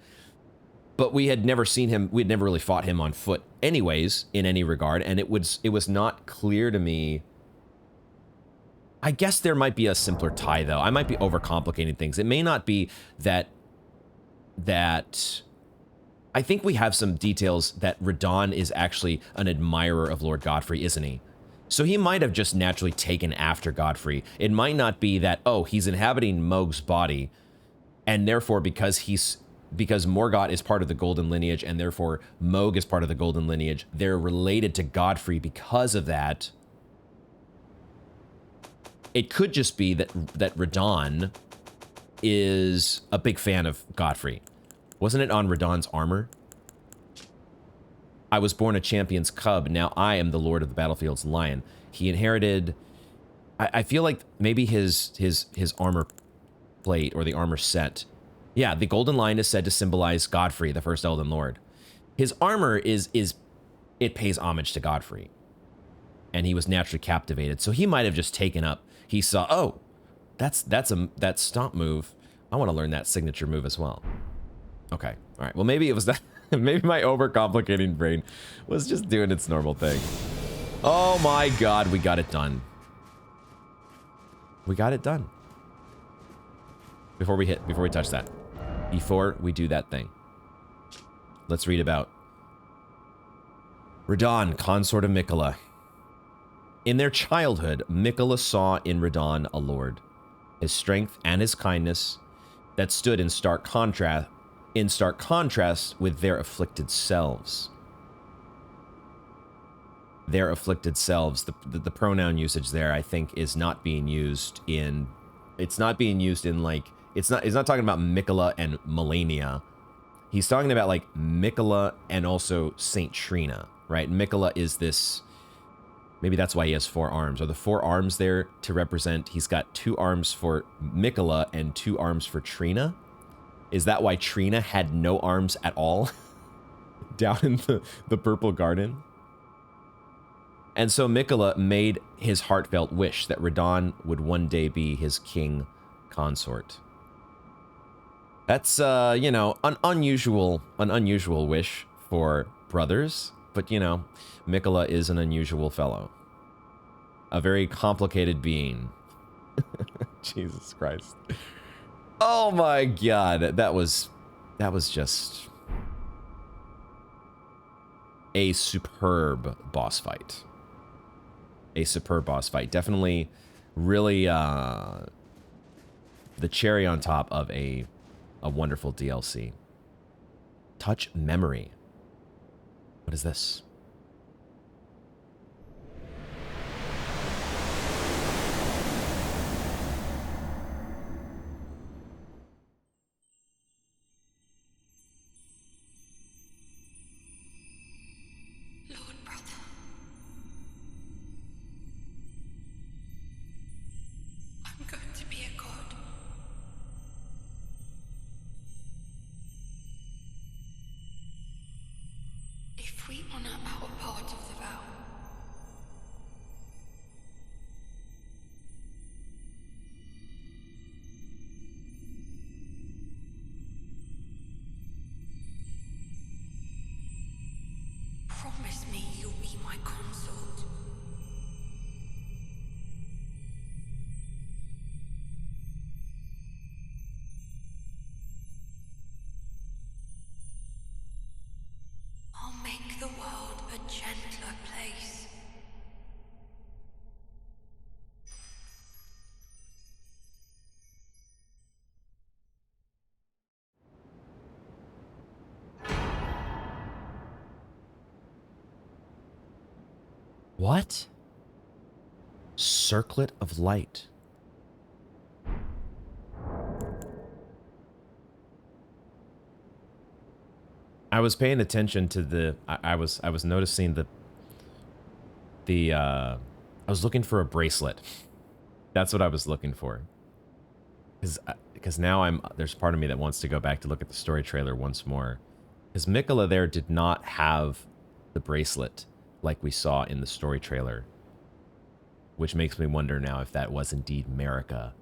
But we had never seen him, we had never really fought him on foot anyways, in any regard, and it was not clear to me. I guess there might be a simpler tie, though. I might be overcomplicating things. It may not be that I think we have some details that Radahn is actually an admirer of Lord Godfrey, isn't he? So he might have just naturally taken after Godfrey. It might not be that, oh, he's inhabiting Mohg's body, and therefore because Morgott is part of the Golden Lineage, and therefore Mohg is part of the Golden Lineage, they're related to Godfrey because of that. It could just be that Radahn is a big fan of Godfrey. Wasn't it on Radahn's armor? I was born a champion's cub, now I am the lord of the battlefield's lion. He inherited... I feel like maybe his armor plate, or the armor set. Yeah, the golden lion is said to symbolize Godfrey, the first Elden Lord. His armor it pays homage to Godfrey. And he was naturally captivated, so he might have just taken up. He saw, oh, that stomp move. I want to learn that signature move as well. Okay, all right. Well, maybe it was that. Maybe my overcomplicating brain was just doing its normal thing. Oh my God, we got it done. We got it done. Before we touch that, before we do that thing, let's read about Radahn, consort of Miquella. In their childhood, Miquella saw in Radahn a lord, his strength and his kindness that stood in stark contrast with their afflicted selves. Their afflicted selves, the pronoun usage there, I think, is not being used in, it's not talking about Miquella and Melania. He's talking about like Miquella and also Saint Trina, right? Miquella is this, maybe that's why he has 4 arms. Are the 4 arms there to represent, he's got 2 arms for Miquella and 2 arms for Trina? Is that why Trina had no arms at all? down in the purple garden. And so Miquella made his heartfelt wish that Radahn would one day be his king consort. That's, you know, an unusual wish for brothers, but, you know, Miquella is an unusual fellow. A very complicated being. Jesus Christ. Oh my god, that was just a superb boss fight. A superb boss fight. Definitely really the cherry on top of a wonderful DLC. Touch memory. What is this? Lord brother, I'm going to be a god. If we honor our part of the vow, promise me you'll be my consort. I'll make the world a gentler place. What? Circlet of light. I was paying attention to the I was noticing I was looking for a bracelet. That's what I was looking for. Because now there's part of me that wants to go back to look at the story trailer once more. Because Miquella there did not have the bracelet like we saw in the story trailer. Which makes me wonder now if that was indeed Marika,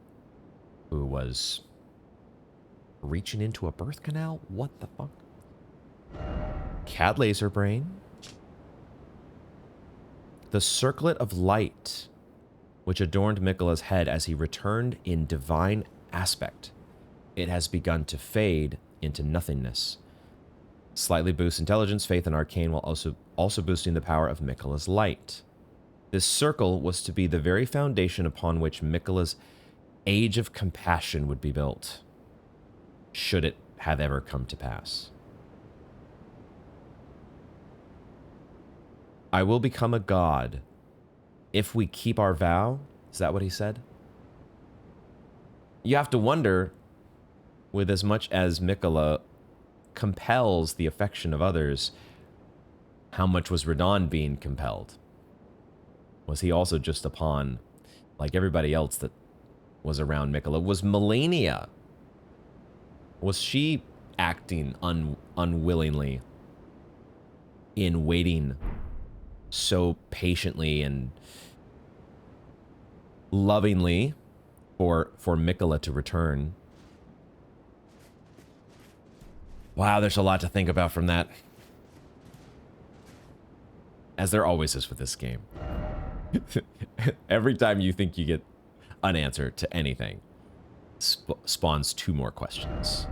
who was reaching into a birth canal? What the fuck? Cad laser brain. The circlet of light, which adorned Miquella's head as he returned in divine aspect. It has begun to fade into nothingness. Slightly boosts intelligence, faith, and arcane, while also boosting the power of Miquella's light. This circle was to be the very foundation upon which Miquella's age of compassion would be built, should it have ever come to pass. I will become a god if we keep our vow. Is that what he said? You have to wonder, with as much as Miquella compels the affection of others, how much was Radahn being compelled? Was he also just a pawn, like everybody else that was around Miquella? Was Melania, was she acting unwillingly in waiting so patiently and lovingly for Miquella to return? Wow, there's a lot to think about from that. As there always is with this game. Every time you think you get an answer to anything, spawns two more questions.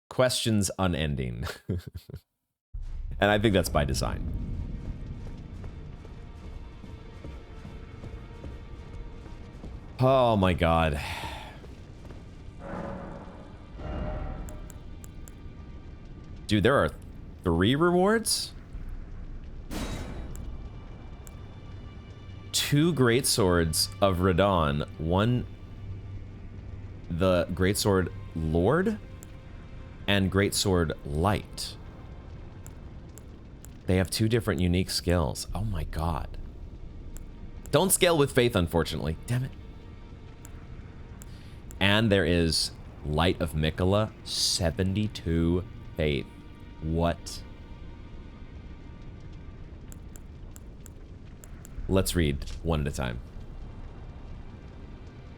Questions unending. And I think that's by design. Oh my god. Dude, there are 3 rewards? 2 greatswords of Radahn, 1 the greatsword Lord and greatsword Light. They have 2 different unique skills. Oh my god. Don't scale with faith, unfortunately. Damn it. And there is Light of Miquella, 72 Hey, what? Let's read one at a time.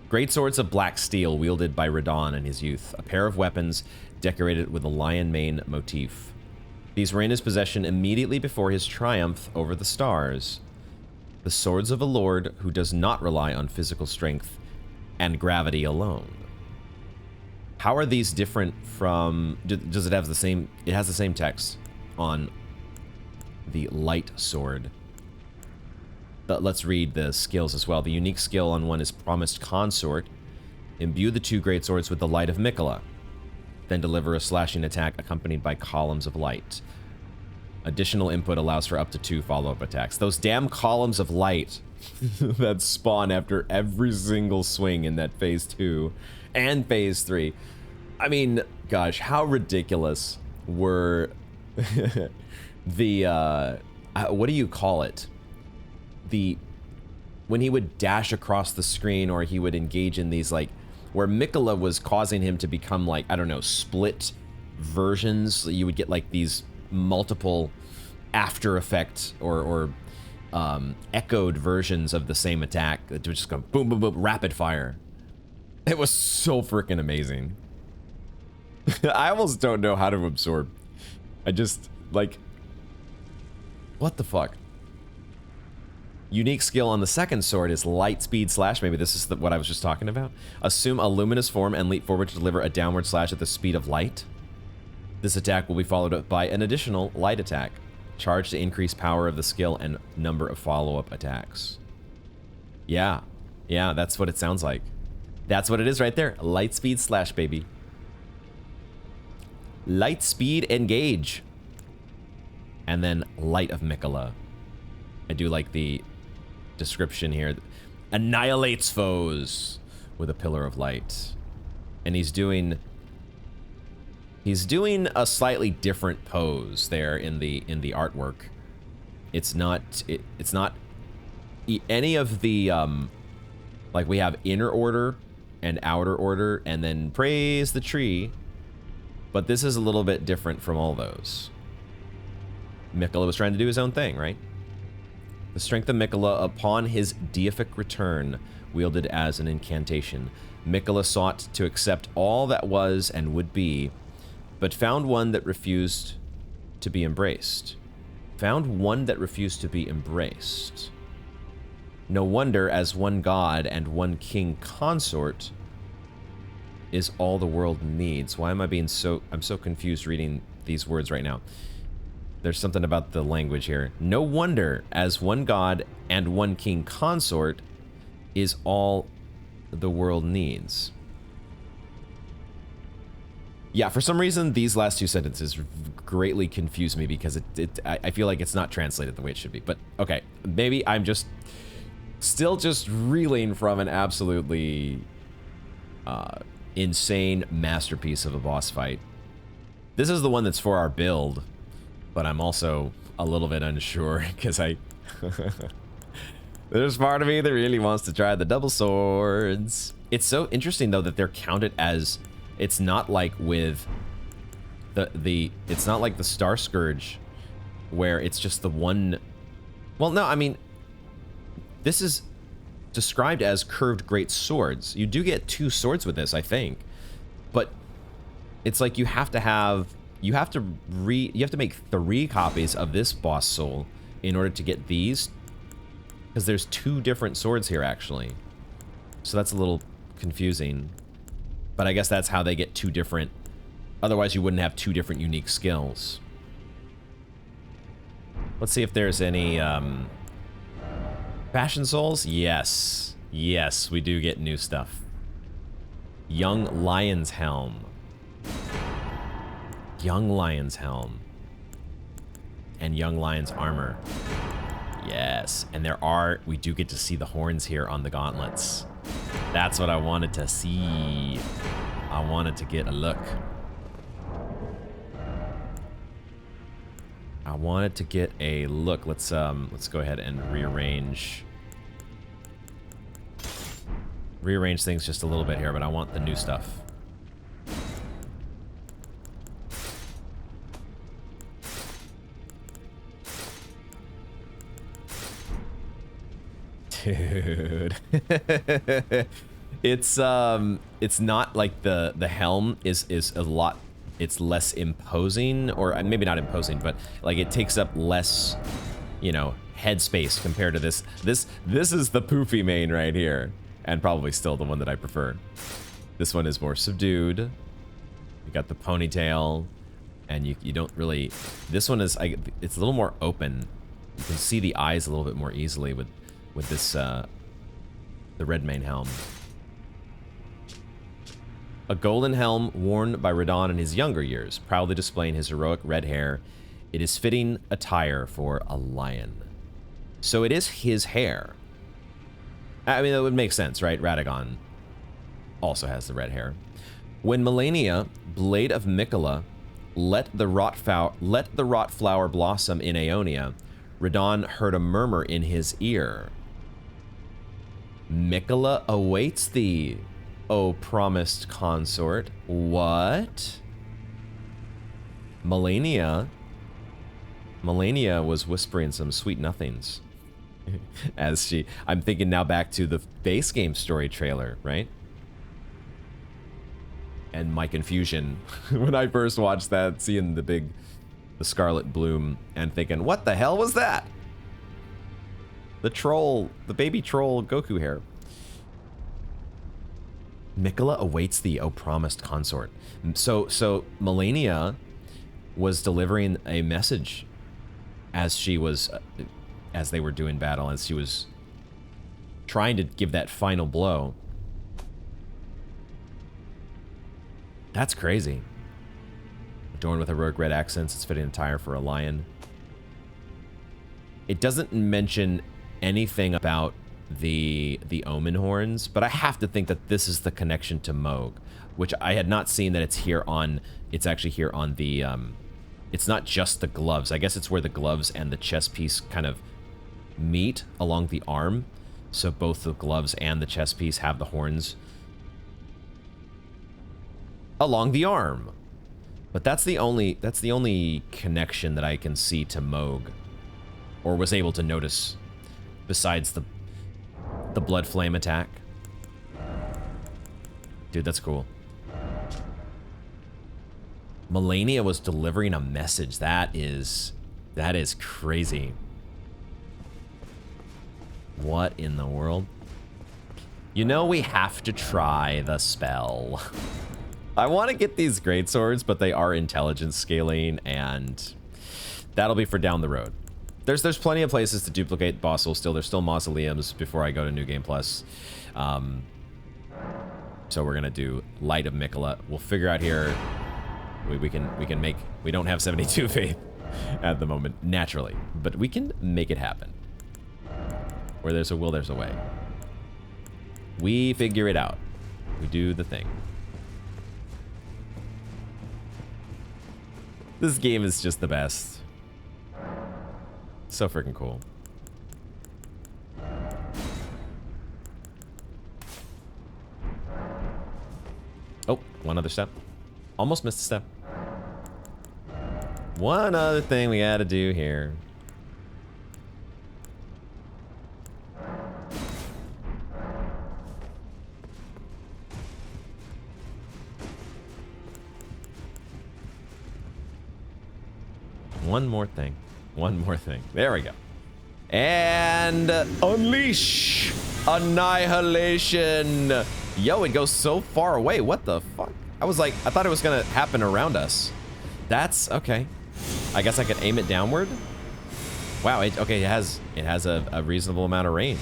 Great swords of black steel wielded by Radahn in his youth, a pair of weapons decorated with a lion mane motif. These were in his possession immediately before his triumph over the stars. The swords of a lord who does not rely on physical strength and gravity alone. How are these different from... Does it have the same... It has the same text on the light sword. But let's read the skills as well. The unique skill on one is Promised Consort. Imbue the two great swords with the light of Miquella. Then deliver a slashing attack accompanied by columns of light. Additional input allows for up to 2 follow-up attacks. Those damn columns of light that spawn after every single swing in that phase 2 and phase 3. I mean, gosh, how ridiculous were the, what do you call it? When he would dash across the screen, or he would engage in these, like, where Miquella was causing him to become, like, I don't know, split versions. You would get, like, these multiple after effect or echoed versions of the same attack that would just go boom, boom, boom, rapid fire. It was so freaking amazing. I almost don't know how to absorb. I just, like, what the fuck? Unique skill on the second sword is light speed slash. Maybe this is what I was just talking about. Assume a luminous form and leap forward to deliver a downward slash at the speed of light. This attack will be followed up by an additional light attack. Charge to increase power of the skill and number of follow-up attacks. Yeah, that's what it sounds like. That's what it is right there. Light speed slash, baby. Light speed engage. And then light of Miquella. I do like the description here. Annihilates foes with a pillar of light. And he's doing a slightly different pose there in the artwork. It's not any of the like, we have inner order and outer order and then praise the tree, but this is a little bit different from all those. Miquella was trying to do his own thing, right? The strength of Miquella upon his deific return, wielded as an incantation. Miquella sought to accept all that was and would be, but found one that refused to be embraced. Found one that refused to be embraced. No wonder, as one god and one king consort is all the world needs. Why am I being so... I'm so confused reading these words right now. There's something about the language here. No wonder, as one god and one king consort is all the world needs. Yeah, for some reason, these last two sentences greatly confuse me because I feel like it's not translated the way it should be. But, okay, maybe I'm just still just reeling from an absolutely insane masterpiece of a boss fight. This is the one that's for our build, but I'm also a little bit unsure because there's part of me that really wants to try the double swords. It's so interesting, though, that they're counted as... It's not like with it's not like the Star Scourge where it's just the one. Well, no, I mean, this is described as curved great swords. You do get 2 swords with this, I think, but it's like you have to make 3 copies of this boss soul in order to get these, because there's 2 different swords here actually. So that's a little confusing. But I guess that's how they get 2 different... Otherwise, you wouldn't have 2 different unique skills. Let's see if there's any... Passion Souls? Yes. Yes, we do get new stuff. Young Lion's Helm. Young Lion's Helm. And Young Lion's Armor. Yes. And we do get to see the horns here on the gauntlets. That's what I wanted to see. I wanted to get a look. I wanted to get a look. Let's go ahead and rearrange things just a little bit here, but I want the new stuff. Dude. It's not like the helm is a lot, it's less imposing, or maybe not imposing, but like it takes up less, you know, headspace compared to this. This is the poofy main right here, and probably still the one that I prefer. This one is more subdued. You got the ponytail, and you don't really. This one is it's a little more open. You can see the eyes a little bit more easily with this the red mane helm. A golden helm worn by Radahn in his younger years, proudly displaying his heroic red hair. It is fitting attire for a lion. So it is his hair. I mean, that would make sense, right? Radahn also has the red hair. When Melania, Blade of Miquella, let the rot flower blossom in Aeonia, Radahn heard a murmur in his ear. Miquella awaits thee, O promised consort. What? Melania was whispering some sweet nothings. As she, I'm thinking now back to the base game story trailer, right? And my confusion when I first watched that, seeing the scarlet bloom and thinking, what the hell was that? The troll, the baby troll Goku hair. Miquella awaits thee, O promised consort. So Melania was delivering a message as she was, as they were doing battle, as she was trying to give that final blow. That's crazy. Adorned with heroic red accents, it's fitting attire for a lion. It doesn't mention anything about the omen horns, but I have to think that this is the connection to Moog, which I had not seen that it's here on, it's actually here on the, it's not just the gloves. I guess it's where the gloves and the chest piece kind of meet along the arm. So both the gloves and the chest piece have the horns along the arm. But that's the only connection that I can see to Moog, or was able to notice, besides the blood flame attack. Dude, that's cool. Melania was delivering a message. That is crazy. What in the world? You know, we have to try the spell. I want to get these great swords, but they are intelligence scaling, and that'll be for down the road. There's plenty of places to duplicate boss souls still. There's still mausoleums before I go to New Game Plus. So we're gonna do Light of Miquella. We'll figure out here. We can make. We don't have 72 faith at the moment naturally, but we can make it happen. Where there's a will, there's a way. We figure it out. We do the thing. This game is just the best. So freaking cool. Oh, one other step. Almost missed a step. One other thing we gotta do here. One more thing. One more thing. There we go. And unleash annihilation. Yo, it goes so far away. What the fuck? I thought it was gonna happen around us. That's okay. I guess I could aim it downward. Wow. Okay. It has a reasonable amount of range.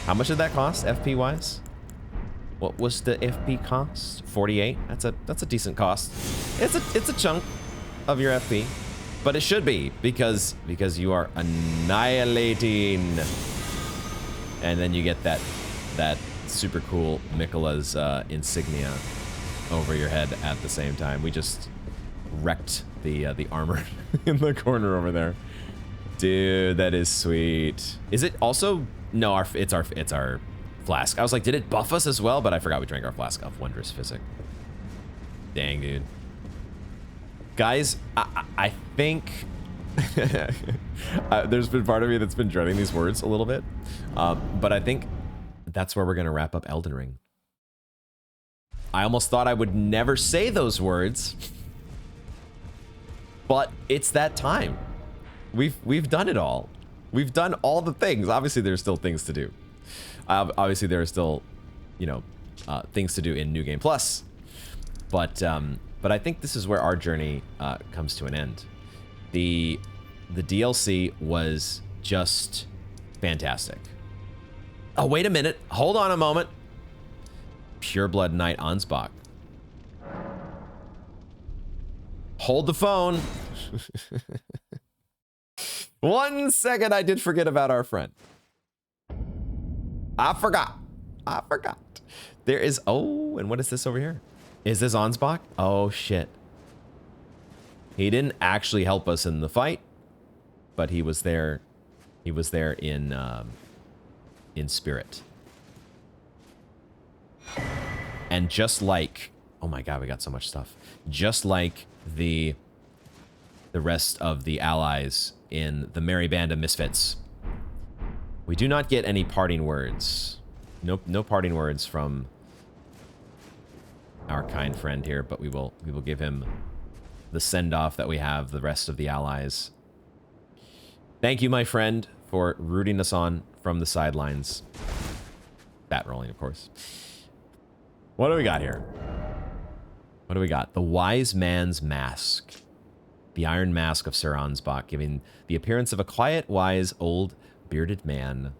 How much did that cost, FP wise? What was the FP cost? 48. That's a decent cost. It's a chunk of your FP. But it should be, because you are annihilating. And then you get that super cool Miquella's insignia over your head at the same time. We just wrecked the armor in the corner over there. Dude, that is sweet. Is it also? No, it's our flask. I was like, did it buff us as well? But I forgot we drank our flask of wondrous physic. Dang, dude. Guys, I think there's been part of me that's been dreading these words a little bit, But I think that's where we're going to wrap up Elden Ring. I almost thought I would never say those words, but it's that time. We've done it all. We've done all the things. Obviously, there's still things to do. Obviously, there are still, you know, things to do in New Game Plus. But I think this is where our journey comes to an end. The DLC was just fantastic. Oh, wait a minute. Hold on a moment. Pureblood Knight Ansbach. Hold the phone. 1 second, I did forget about our friend. I forgot. There is, oh, and what is this over here? Is this Ansbach? Oh, shit. He didn't actually help us in the fight, but he was there. He was there in spirit. And just like, oh my god, we got so much stuff. Just like the rest of the allies in the Merry Band of Misfits, we do not get any parting words. No parting words from our kind friend here, but we will give him the send-off that we have the rest of the allies. Thank you, my friend, for rooting us on from the sidelines. Bat rolling, of course. What do we got here? What do we got? The Wise Man's Mask. The Iron Mask of Sir Ansbach, giving the appearance of a quiet, wise, old, bearded man.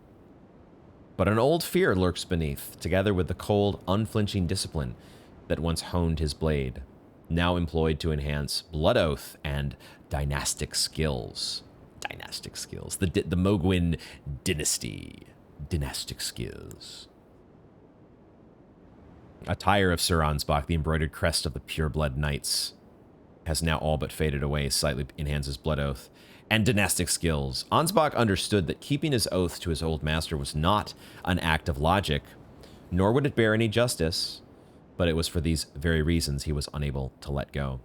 But an old fear lurks beneath, together with the cold, unflinching discipline that once honed his blade, now employed to enhance blood oath and dynastic skills. Dynastic skills. The Mogwin dynasty. Dynastic skills. Attire of Sir Ansbach, the embroidered crest of the Pureblood Knights, has now all but faded away, slightly enhances blood oath and dynastic skills. Ansbach understood that keeping his oath to his old master was not an act of logic, nor would it bear any justice, but it was for these very reasons he was unable to let go.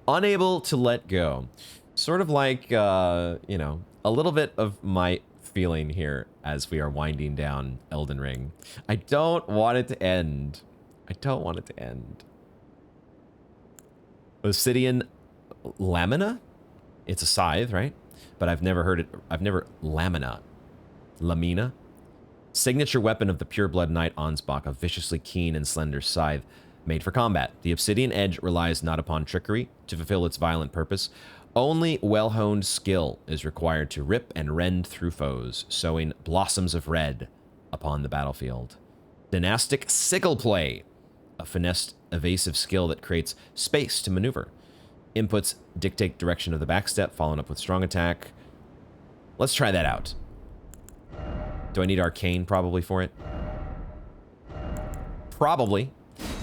Unable to let go. Sort of like, you know, a little bit of my feeling here as we are winding down Elden Ring. I don't want it to end. I don't want it to end. Obsidian Lamina? It's a scythe, right? But I've never heard it. I've never... Lamina. Lamina? Signature weapon of the Pureblood Knight Ansbach, a viciously keen and slender scythe made for combat. The obsidian edge relies not upon trickery to fulfill its violent purpose. Only well-honed skill is required to rip and rend through foes, sowing blossoms of red upon the battlefield. Dynastic sickle play, a finessed, evasive skill that creates space to maneuver. Inputs dictate direction of the backstep, followed up with strong attack. Let's try that out. Do I need arcane probably for it? Probably.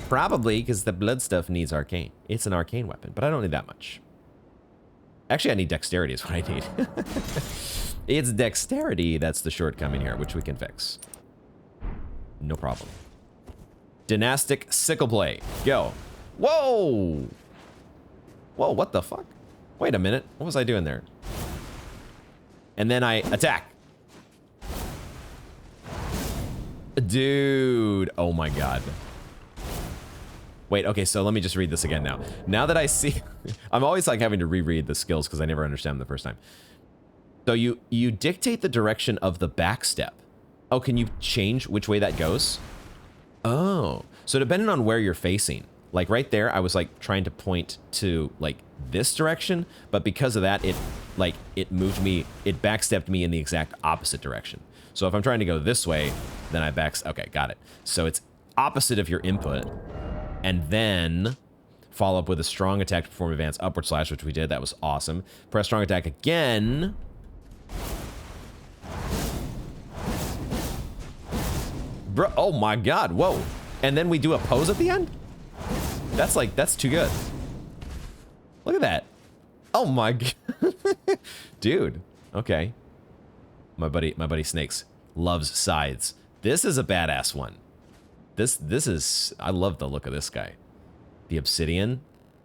Probably, because the blood stuff needs arcane. It's an arcane weapon, but I don't need that much. Actually, I need dexterity is what I need. It's dexterity that's the shortcoming here, which we can fix. No problem. Dynastic sickle play. Go. Whoa! Whoa, what the fuck? Wait a minute. What was I doing there? And then I attack. Dude. Oh my god. Wait, okay, so let me just read this again now. Now that I see... I'm always like having to reread the skills because I never understand them the first time. So you dictate the direction of the back step. Oh, can you change which way that goes? Oh, so depending on where you're facing, like right there, I was like trying to point to like this direction, but because of that, it moved me, it backstepped me in the exact opposite direction. So if I'm trying to go this way, then I okay, got it. So it's opposite of your input, and then follow up with a strong attack to perform advanced upward slash, which we did. That was awesome. Press strong attack again. Bro, oh my god, whoa. And then we do a pose at the end? That's like, that's too good. Look at that. Oh my god. Dude, okay. My buddy Snakes loves scythes. This is a badass one. This is, I love the look of this guy. The obsidian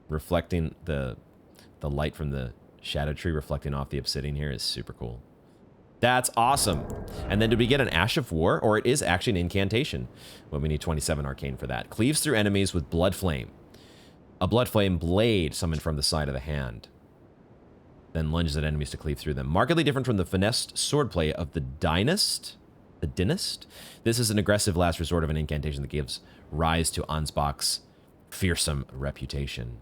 reflecting the light from the shadow tree reflecting off the obsidian here is super cool. That's awesome. And then did we get an Ash of War? Or it is actually an incantation. Well, we need 27 arcane for that. Cleaves through enemies with blood flame. A blood flame blade summoned from the side of the hand. Then lunges at enemies to cleave through them. Markedly different from the finessed swordplay of the Dynast. The Dynast? This is an aggressive last resort of an incantation that gives rise to Ansbach's fearsome reputation.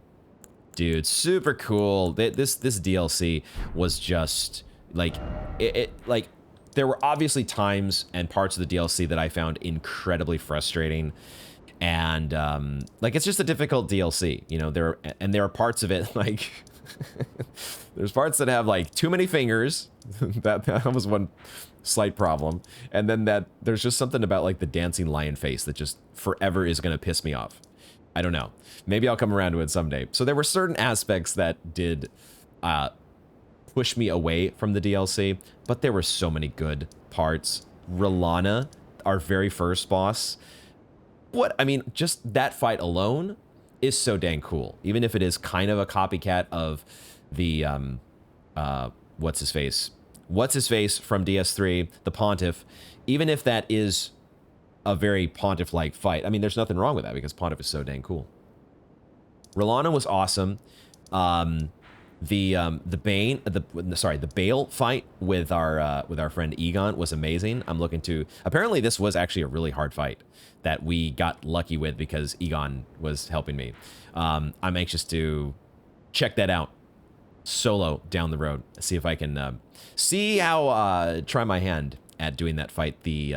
Dude, super cool. This DLC was just like like there were obviously times and parts of the DLC that I found incredibly frustrating, and like it's just a difficult DLC, you know. There are parts of it like there's parts that have like too many fingers. that was one slight problem, and then that there's just something about like the dancing lion face that just forever is gonna piss me off. I don't know. Maybe I'll come around to it someday. So there were certain aspects that did push me away from the DLC, but there were so many good parts. R'hllana, our very first boss. I mean, just that fight alone is so dang cool. Even if it is kind of a copycat of the, what's his face from DS3, the Pontiff. Even if that is a very Pontiff-like fight. I mean, there's nothing wrong with that because Pontiff is so dang cool. R'hllana was awesome. The Bale fight with our friend Egon was amazing. I'm looking to. Apparently, this was actually a really hard fight that we got lucky with because Egon was helping me. I'm anxious to check that out solo down the road. See if I can see how try my hand at doing that fight the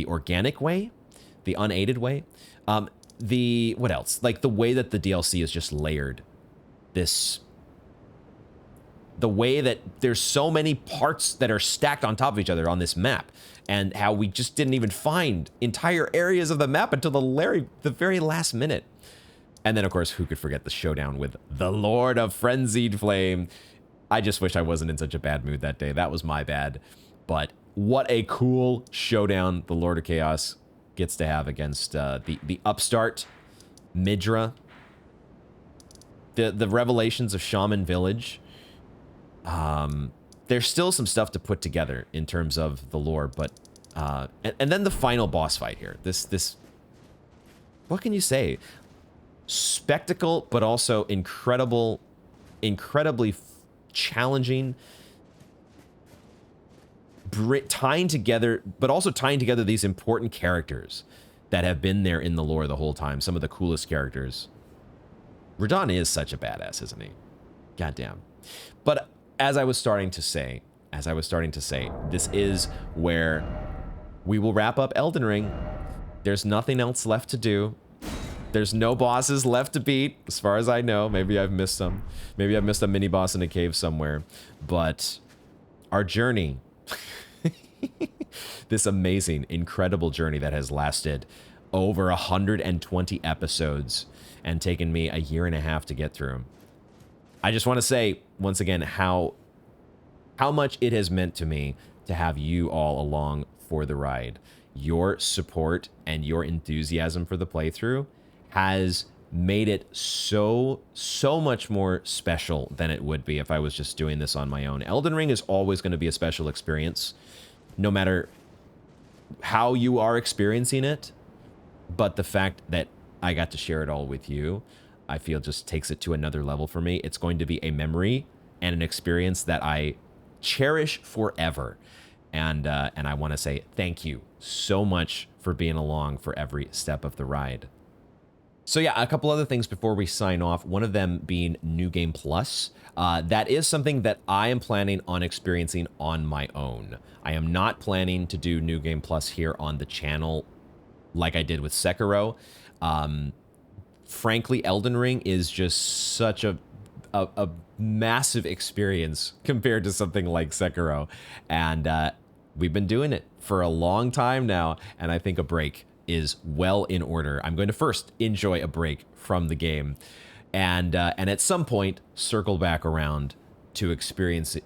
organic way, the unaided way. What else? Like the way that the DLC is just layered. The way that there's so many parts that are stacked on top of each other on this map, and how we just didn't even find entire areas of the map until the very last minute. And then, of course, who could forget the showdown with the Lord of Frenzied Flame? I just wish I wasn't in such a bad mood that day. That was my bad. But what a cool showdown the Lord of Chaos gets to have against the upstart Midra. The revelations of Shaman Village. There's still some stuff to put together in terms of the lore, but and then the final boss fight here. This what can you say? Spectacle, but also incredibly challenging. Tying together these important characters that have been there in the lore the whole time. Some of the coolest characters. Radahn is such a badass, isn't he? Goddamn. But as I was starting to say, this is where we will wrap up Elden Ring. There's nothing else left to do. There's no bosses left to beat, as far as I know. Maybe I've missed some. Maybe I've missed a mini boss in a cave somewhere. But our journey, this amazing, incredible journey that has lasted over 120 episodes and taken me a year and a half to get through. I just want to say, once again, how much it has meant to me to have you all along for the ride. Your support and your enthusiasm for the playthrough has made it so much more special than it would be if I was just doing this on my own. Elden Ring is always going to be a special experience, no matter how you are experiencing it. But the fact that I got to share it all with you, I feel just takes it to another level for me. It's going to be a memory and an experience that I cherish forever. And I want to say thank you so much for being along for every step of the ride. So yeah, a couple other things before we sign off. One of them being New Game Plus. That is something that I am planning on experiencing on my own. I am not planning to do New Game Plus here on the channel like I did with Sekiro. Frankly, Elden Ring is just such a massive experience compared to something like Sekiro. And we've been doing it for a long time now, and I think a break is well in order. I'm going to first enjoy a break from the game, and at some point circle back around to experience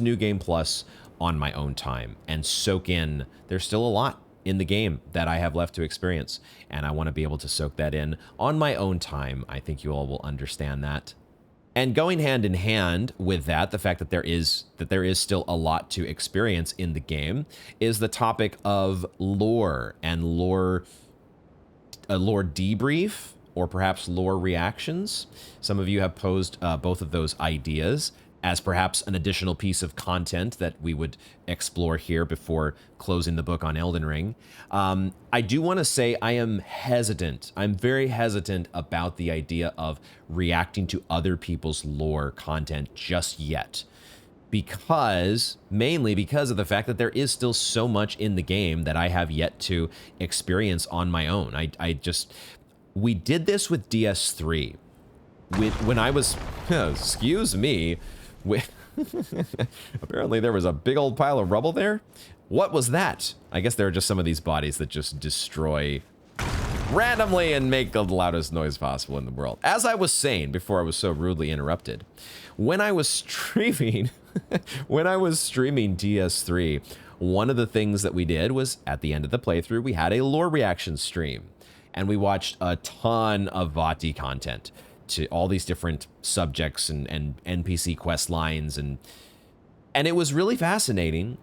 New Game Plus on my own time and soak in. There's still a lot in the game that I have left to experience, and I want to be able to soak that in on my own time. I think you all will understand that. And going hand in hand with that, the fact that there is still a lot to experience in the game, is the topic of lore and lore debrief, or perhaps lore reactions. Some of you have posed both of those ideas as perhaps an additional piece of content that we would explore here before closing the book on Elden Ring. I do want to say I am hesitant. I'm very hesitant about the idea of reacting to other people's lore content just yet. Mainly because of the fact that there is still so much in the game that I have yet to experience on my own. We did this with DS3. When I was, excuse me, apparently there was a big old pile of rubble there. What was that? I guess there are just some of these bodies that just destroy randomly and make the loudest noise possible in the world. As I was saying before I was so rudely interrupted, when I was streaming, DS3, one of the things that we did was at the end of the playthrough, we had a lore reaction stream, and we watched a ton of Vati content to all these different subjects and NPC quest lines, and it was really fascinating.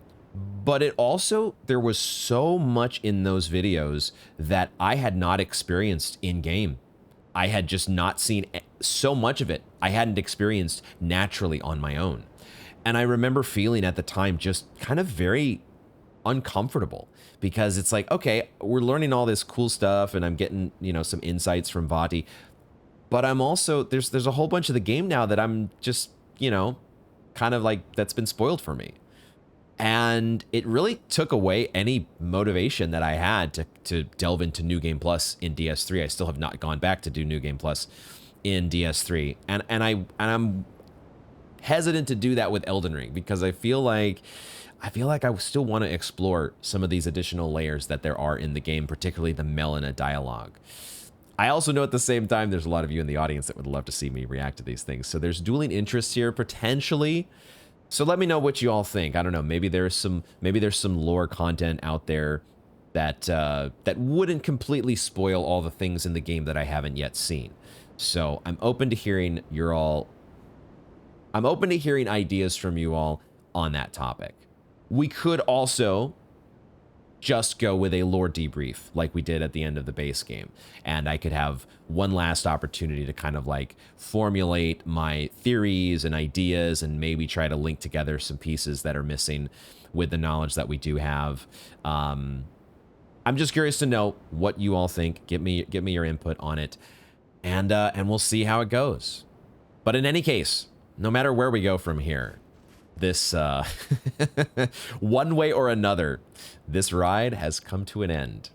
But it also, there was so much in those videos that I had not experienced in game. I had just not seen so much of it. I hadn't experienced naturally on my own. And I remember feeling at the time just kind of very uncomfortable, because it's like, okay, we're learning all this cool stuff and I'm getting, some insights from Vati, but I'm also, there's a whole bunch of the game now that I'm just, kind of like, that's been spoiled for me. And it really took away any motivation that I had to delve into New Game Plus in DS3. I still have not gone back to do New Game Plus in DS3. And I'm hesitant to do that with Elden Ring, because I feel like I still want to explore some of these additional layers that there are in the game, particularly the Melina dialogue. I also know at the same time there's a lot of you in the audience that would love to see me react to these things. So there's dueling interests here potentially. So let me know what you all think. I don't know, maybe there's some lore content out there that wouldn't completely spoil all the things in the game that I haven't yet seen. So I'm open to hearing ideas from you all on that topic. We could also just go with a lore debrief like we did at the end of the base game, and I could have one last opportunity to kind of like formulate my theories and ideas and maybe try to link together some pieces that are missing with the knowledge that we do have. I'm just curious to know what you all think. Give me your input on it, and we'll see how it goes. But in any case, no matter where we go from here, this one way or another, this ride has come to an end.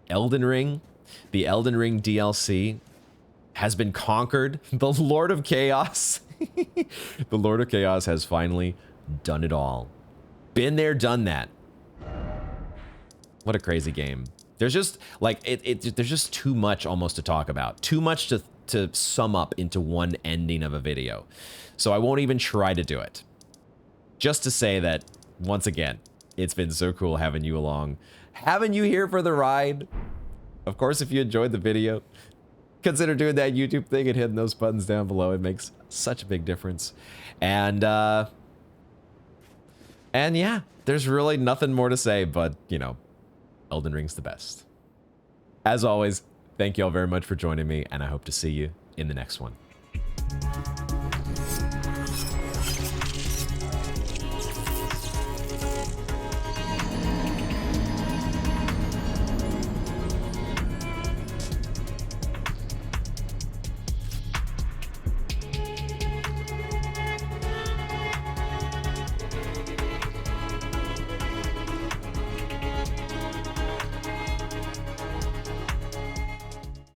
Elden Ring, the Elden Ring DLC has been conquered. The Lord of Chaos, the Lord of Chaos has finally done it all. Been there, done that. What a crazy game. There's just like there's just too much almost to talk about. Too much to sum up into one ending of a video. So I won't even try to do it. Just to say that, once again, it's been so cool having you along, having you here for the ride. Of course, if you enjoyed the video, consider doing that YouTube thing and hitting those buttons down below. It makes such a big difference. And yeah, there's really nothing more to say, but, Elden Ring's the best. As always, thank you all very much for joining me, and I hope to see you in the next one.